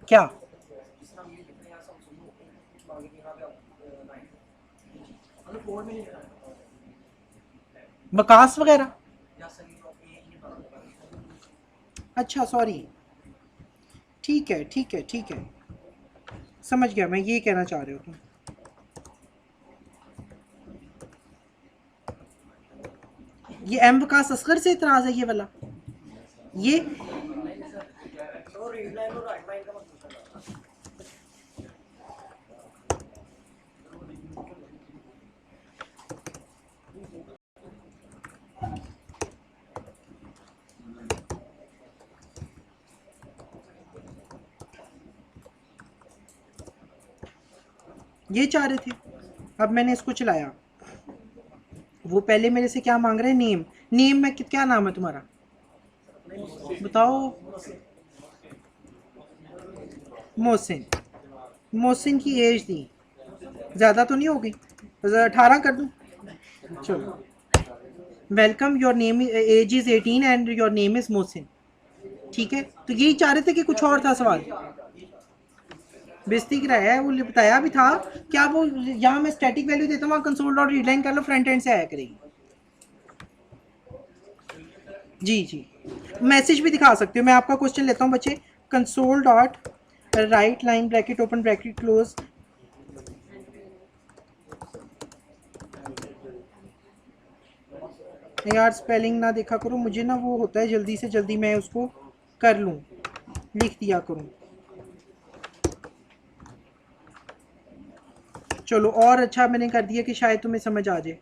क्या? बकास वगैरह? अच्छा सॉरी, ठीक है ठीक है ठीक है, समझ गया मैं, ये कहना चाह रहे हो तुम। ये एम वकास असगर से इतराज़ है ये वाला, ये ये चाह रहे थे। अब मैंने इसको चलाया, वो पहले मेरे से क्या मांग रहे हैं, नेम। नेम में क्या नाम है तुम्हारा, बताओ? मोहसिन। मोहसिन की एज दी, ज़्यादा तो नहीं होगी, 18 कर दूँ? चलो, welcome your name age is 18 and your name is Mohsin. ठीक है, तो यही चाह रहे थे कि कुछ और था सवाल? बेइज्जती कराया है, वो बताया भी था कि आप वो यहाँ मैं स्टैटिक वैल्यू देता हूँ, वहाँ कंसोल डॉट रीडलाइन कर लो, फ्रंट एंड से आया करेगी। जी जी, मैसेज भी दिखा सकते हो। मैं आपका क्वेश्चन लेता हूँ बच्चे, console dot right line bracket open bracket close, यार स्पेलिंग ना देखा करो, मुझे ना वो होता है जल्दी से जल्दी मैं उसको कर लूँ, लिख दिया करूँ। चलो और अच्छा मैंने कर दिया कि शायद तुम्हें समझ आ जाए।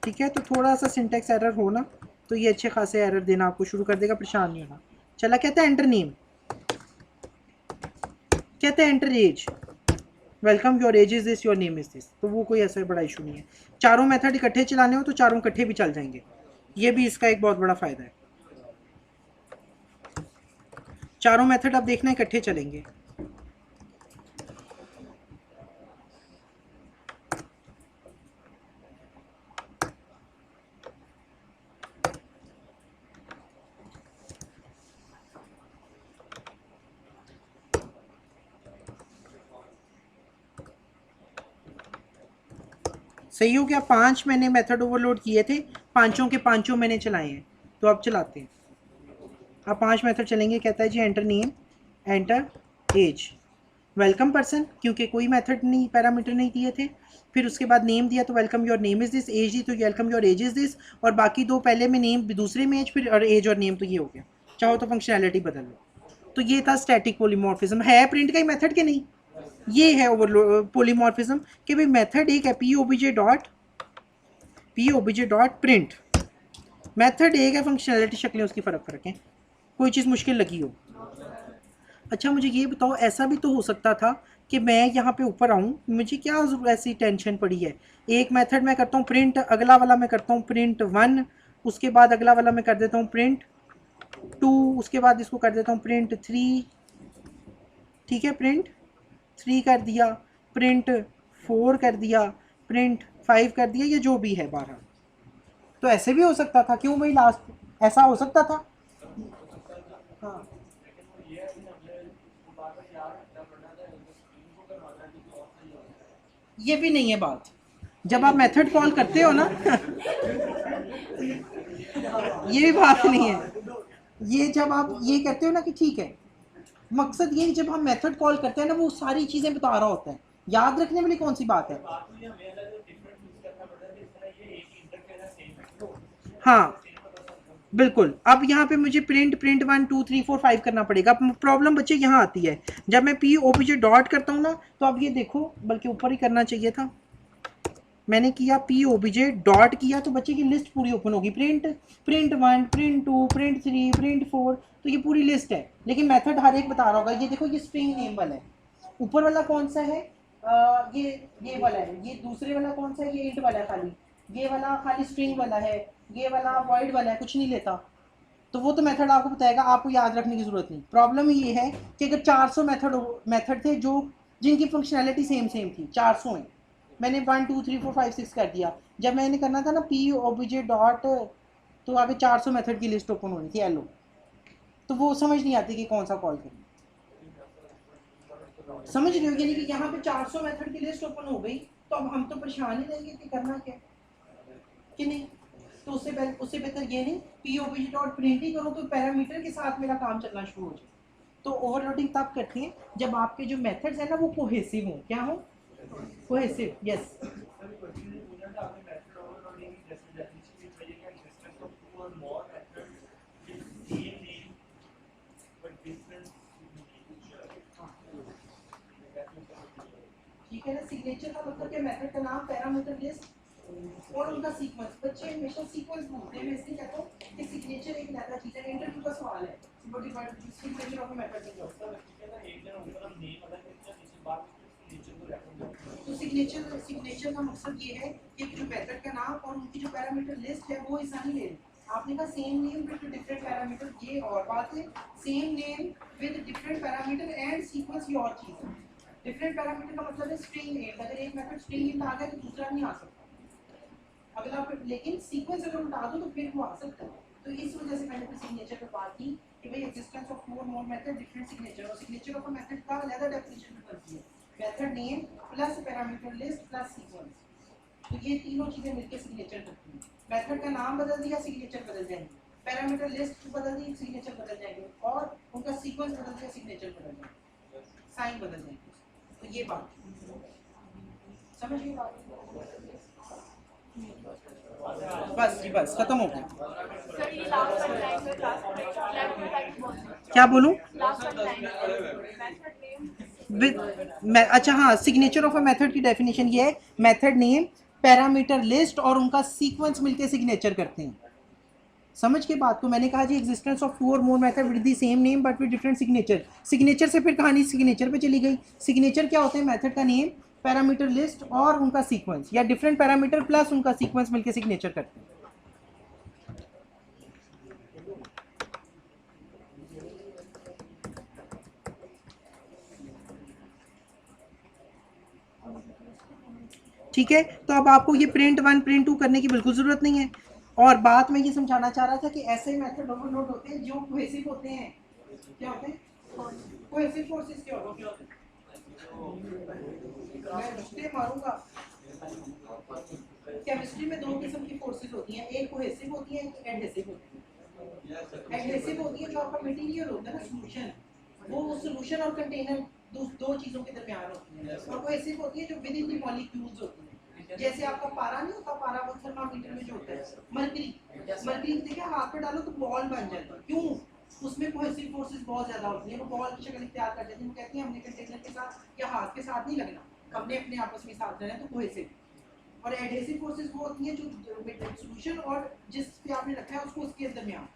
ठीक है, तो थोड़ा सा सिंटेक्स एरर हो ना तो ये अच्छे खासे एरर देना आपको शुरू कर देगा, परेशान नहीं होना। चला, कहते हैं एंटर नेम, कहते हैं enter age, welcome your age is this, your name is this, तो वो कोई ऐसा बड़ा इशू नहीं है। चारों मेथड इकट्ठे चलाने हो तो चारों इकट्ठे भी चल जाएंगे, ये भी इसका एक बहुत बड़ा फ़ायदा है। चारों मेथड अब देखना इकट्ठे चलेंगे। सही हो गया, 5 मैंने मेथड ओवरलोड किए थे, पांचों के पांचों मैंने चलाए हैं, तो अब चलाते हैं। अब 5 मेथड चलेंगे। कहता है जी enter name, enter age, welcome person, क्योंकि कोई मेथड नहीं, पैरामीटर नहीं दिए थे। फिर उसके बाद नेम दिया तो welcome your name is this, age दी तो welcome your age is this, और बाकी दो पहले में नेम, दूसरे में एज, फिर और एज और नेम, तो ये हो गया। चाहो तो फंक्शनैलिटी बदल लो। तो ये था स्टैटिक पॉलीमॉर्फिज्म। है प्रिंट का ही मेथड के नहीं, ये है ओवरलोड पॉलीमॉर्फिज्म कि भाई मेथड एक है P OBJ dot print, method एक है, फंक्शनैलिटी शक्लें उसकी फ़र्क है। कोई चीज़ मुश्किल लगी हो? अच्छा मुझे ये बताओ, ऐसा भी तो हो सकता था कि मैं यहाँ पे ऊपर आऊँ, मुझे क्या ऐसी टेंशन पड़ी है, एक मेथड मैं करता हूँ प्रिंट, अगला वाला मैं करता हूँ प्रिंट 1, उसके बाद अगला वाला मैं कर देता हूँ प्रिंट 2, उसके बाद इसको कर देता हूँ प्रिंट 3, ठीक है, प्रिंट 3 कर दिया, प्रिंट 4 कर दिया, प्रिंट 5 कर दिया, ये जो भी है 12। तो ऐसे भी हो सकता था, क्यों भाई लास्ट ऐसा हो सकता था? हाँ, ये भी नहीं है बात। जब आप मेथड कॉल करते हो ना ये भी बात नहीं है। ये जब आप ये कहते हो ना कि ठीक है, मकसद ये जब हम मेथड कॉल करते हैं ना, वो सारी चीज़ें बता रहा होता है, याद रखने वाली कौन सी बात है? हाँ बिल्कुल। अब यहाँ पे मुझे प्रिंट 1 2 3 4 5 करना पड़ेगा। अब प्रॉब्लम बच्चे यहाँ आती है, जब मैं पी ओबीजे डॉट करता हूँ ना, तो अब ये देखो, बल्कि ऊपर ही करना चाहिए था, मैंने किया पी ओबीजे डॉट किया तो बच्चे की लिस्ट पूरी ओपन होगी, प्रिंट 1 प्रिंट 2 प्रिंट 3 प्रिंट 4, तो ये पूरी लिस्ट है। लेकिन मेथड हर एक बता रहा होगा। ये देखो, ये स्ट्रिंग नेम वाला है, ऊपर वाला कौन सा है? ये वाला है। ये दूसरे वाला कौन सा है? ये इंट वाला है खाली। ये वाला खाली स्ट्रिंग वाला है, ये वाला वॉइड वाला है, कुछ नहीं लेता। तो वो तो मेथड आपको बताएगा, आपको याद रखने की ज़रूरत नहीं। प्रॉब्लम ये है कि अगर 400 मेथड थे जो जिनकी फंक्शनैलिटी सेम थी, 400 हैं, मैंने 1 2 3 4 5 6 कर दिया। जब मैंने करना था ना पी ओबीजे डॉट, तो आगे 400 मेथड की लिस्ट ओपन होनी थी, एलो, तो वो समझ नहीं आती कि कौन सा कॉल करें। समझ रहे हो? यानी कि यहाँ पे 400 मेथड की लिस्ट ओपन हो गई, तो अब हम तो परेशान ही रहेंगे कि करना क्या कि नहीं। तो उससे बेहतर ये नहीं, पी ओबीजे डॉट प्रिंट ही करो, तो पैरामीटर के साथ मेरा काम चलना शुरू हो जाए। तो ओवरलोडिंग तब करते हैं जब आपके जो मेथड्स हैं ना वो कोहेसिव हों। क्या हो? Cohesive, yes. ठीक है ना, सिग्नेचर का मतलब क्या? मेथड का नाम, पैरामीटर लिस्ट और उनका सीक्वेंस। बच्चे हमेशा सीक्वेंस भूलते हैं, मैं इसलिए कहता हूँ कि सिग्नेचर एक नया चीज़ है। इंटरव्यू का सवाल है, सिग्नेचर ऑफ मेथड से तो सिग्नेचर का मकसद ये है कि जो मेथड का नाम और उनकी जो पैरामीटर लिस्ट है वो ऐसा नहीं ले। आपने कहा same name with different parameter, ये और बात है। Same name with different parameter and sequence, ये और चीज़ है। डिफरेंट पैरामीटर का मतलब है स्ट्रिंग नेम, अगर एक मेथड स्ट्रिंग नेम आ गया तो दूसरा नहीं आ सकता अगला। लेकिन सीक्वेंस अगर उठा दो तो फिर वो आ सकता है। तो इस वजह से मैंने सिग्नेचर पे बात की कि भाई एग्जिस्टेंस ऑफ टू और मोर मेथड डिफरेंट सिग्नेचर, और सिग्नेचर ऑफ अ मेथड का अलग डेफिनेशन में बनती है, method name plus parameter list plus sequence. तो ये तीनों चीजें मिलकर सिग्नेचर करती हैं। मेथड का नाम बदल दिया, सिग्नेचर बदल जाएंगे, पैरामीटर लिस्ट बदल दी, सिग्नेचर बदल जाएंगे, और उनका सीक्वेंस बदल दिया, सिग्नेचर बदल जाएंगे, साइन बदल जाएंगे। तो ये बात समझ गए बात? बस जी बस खत्म हो गया। सर ये लास्ट वाली लाइन में क्लास में लेफ्ट में टाइप बोल क्या बोलूं? लास्ट वाली लाइन मेथड नेम विद अच्छा हाँ, सिग्नेचर ऑफ अ मेथड की डेफिनेशन ये है, मेथड नेम पैरामीटर लिस्ट और उनका सीक्वेंस मिलके सिग्नेचर करते हैं। समझ के बात को? मैंने कहा जी एग्जिस्टेंस ऑफ टू और more method with the same name but with different signature. Signature से फिर कहानी सिग्नेचर पे चली गई। सिग्नेचर क्या होते हैं? मेथड का नेम, पैरामीटर लिस्ट और उनका सीक्वेंस, या डिफरेंट पैरामीटर प्लस उनका सीक्वेंस मिलके सिग्नेचर करते हैं। ठीक है, तो अब आपको ये प्रिंट 1 प्रिंट 2 करने की बिल्कुल ज़रूरत नहीं है। और बात मैं ये समझाना चाह रहा था कि ऐसे मेथड ओवरलोड होते हैं जो कोहेसिव होते हैं। क्या होते हैं? कोहेसिव फोर्सेस क्या होते हैं? मैं रिश्ते मारूंगा। केमिस्ट्री में दो किस्म की फोर्सेस होती हैं, एक कोहेसिव होती है, एक एडहेसिव होती है। एडहेसिव होती है जो आपका मटेरियल होता है ना, सॉल्यूशन, वो सॉल्यूशन और कंटेनर दो चीजों के दरमियान होती है। और कोहेसिव होती है जो विद इन द मॉलिक्यूल्स होती है। जैसे आपका पारा नहीं होता, पारा वो थर्मामीटर में जो होता है, मर्करी देखिए हाथ पे डालो तो बॉल बन जाता है। क्यों? उसमें कोहेसिव फोर्सेस बहुत ज्यादा होती है, वो बॉल की शक्ल इख्तियार कर जाती है। वो कहती है हमने कंटेनर के साथ या हाथ के साथ नहीं लगना, हमने अपने आपस में साथ रहना है, तो कोहेसिव। और एडहेसिव फोर्सेस वो होती हैं जो सॉल्यूशन और जिस पे आपने रखा है उसको उसके दरमियान।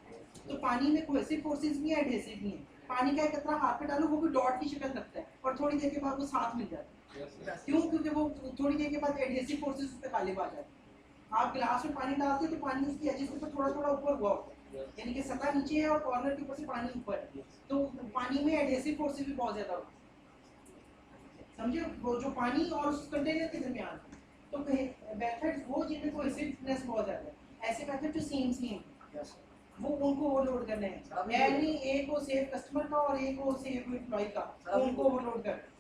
तो पानी में कोहेसिव फोर्सेस भी है, एडहेसिव भी है। पानी का एक कतरा हाथ पे डालो वो भी डॉट की शक्ल रखता है और थोड़ी देर के बाद वो साथ मिल जाता है। क्यों? क्योंकि वो थोड़ी देर के बाद एडहेसिव फोर्सेस उस पे गालिब आ जाते हैं। आप गिलास में पानी डालते हो तो पानी उसकी एजेस के ऊपर थोड़ा थोड़ा ऊपर हुआ होता है, यानी कि सतह नीचे है और कॉर्नर के ऊपर से पानी ऊपर है। तो पानी में एडहेसिव फोर्सेस भी बहुत ज्यादा होती है, समझे? वो जो पानी और उस कंटेनर के दरमियान। तो मेथड्स वो जिनमें कोहेसिवनेस बहुत ज्यादा है, ऐसे मेथड जो सेम वो उनको ओवरलोड करना है। यानी एक को सेव कस्टमर का और एक को सेव एम्प्लॉय का, उनको ओवरलोड करना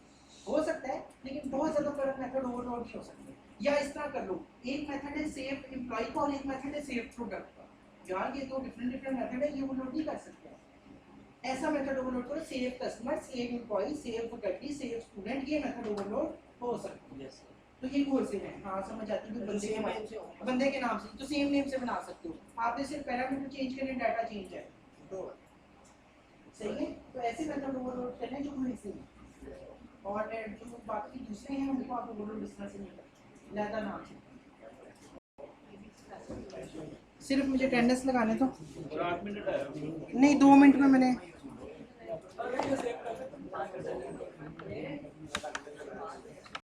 हो सकता है, लेकिन बहुत ज्यादा फर्क मेथड ओवरलोड नहीं हो सकते। या इस तरह कर लो, एक मेथड है सेव एम्प्लॉय का और एक मेथड है सेव प्रोडक्ट का। यार ये दो डिफरेंट मेथड है, ये ओवरलोड नहीं कर सकते। ऐसा मेथड ओवरलोड करो, save customer, save employee, save faculty, save student, ये मेथड ओवरलोड हो सकता है। तो ये कोर्स है, हाँ समझ आती है, बंदे के नाम से तो सेम नेम से बना सकते हो। आपने सिर्फ पैरामीटर चेंज करने, डाटा चेंज है, सही है। तो ऐसे मेथड ओवरलोड करने जो कोहेसिव है। और जो बाकी दूसरे हैं उनको आप ओवरलोड इस तरह से नहीं करते, ज़्यादा नाम से। सिर्फ मुझे अटेंडेंस लगाने तो नहीं, 2 मिनट में मैंने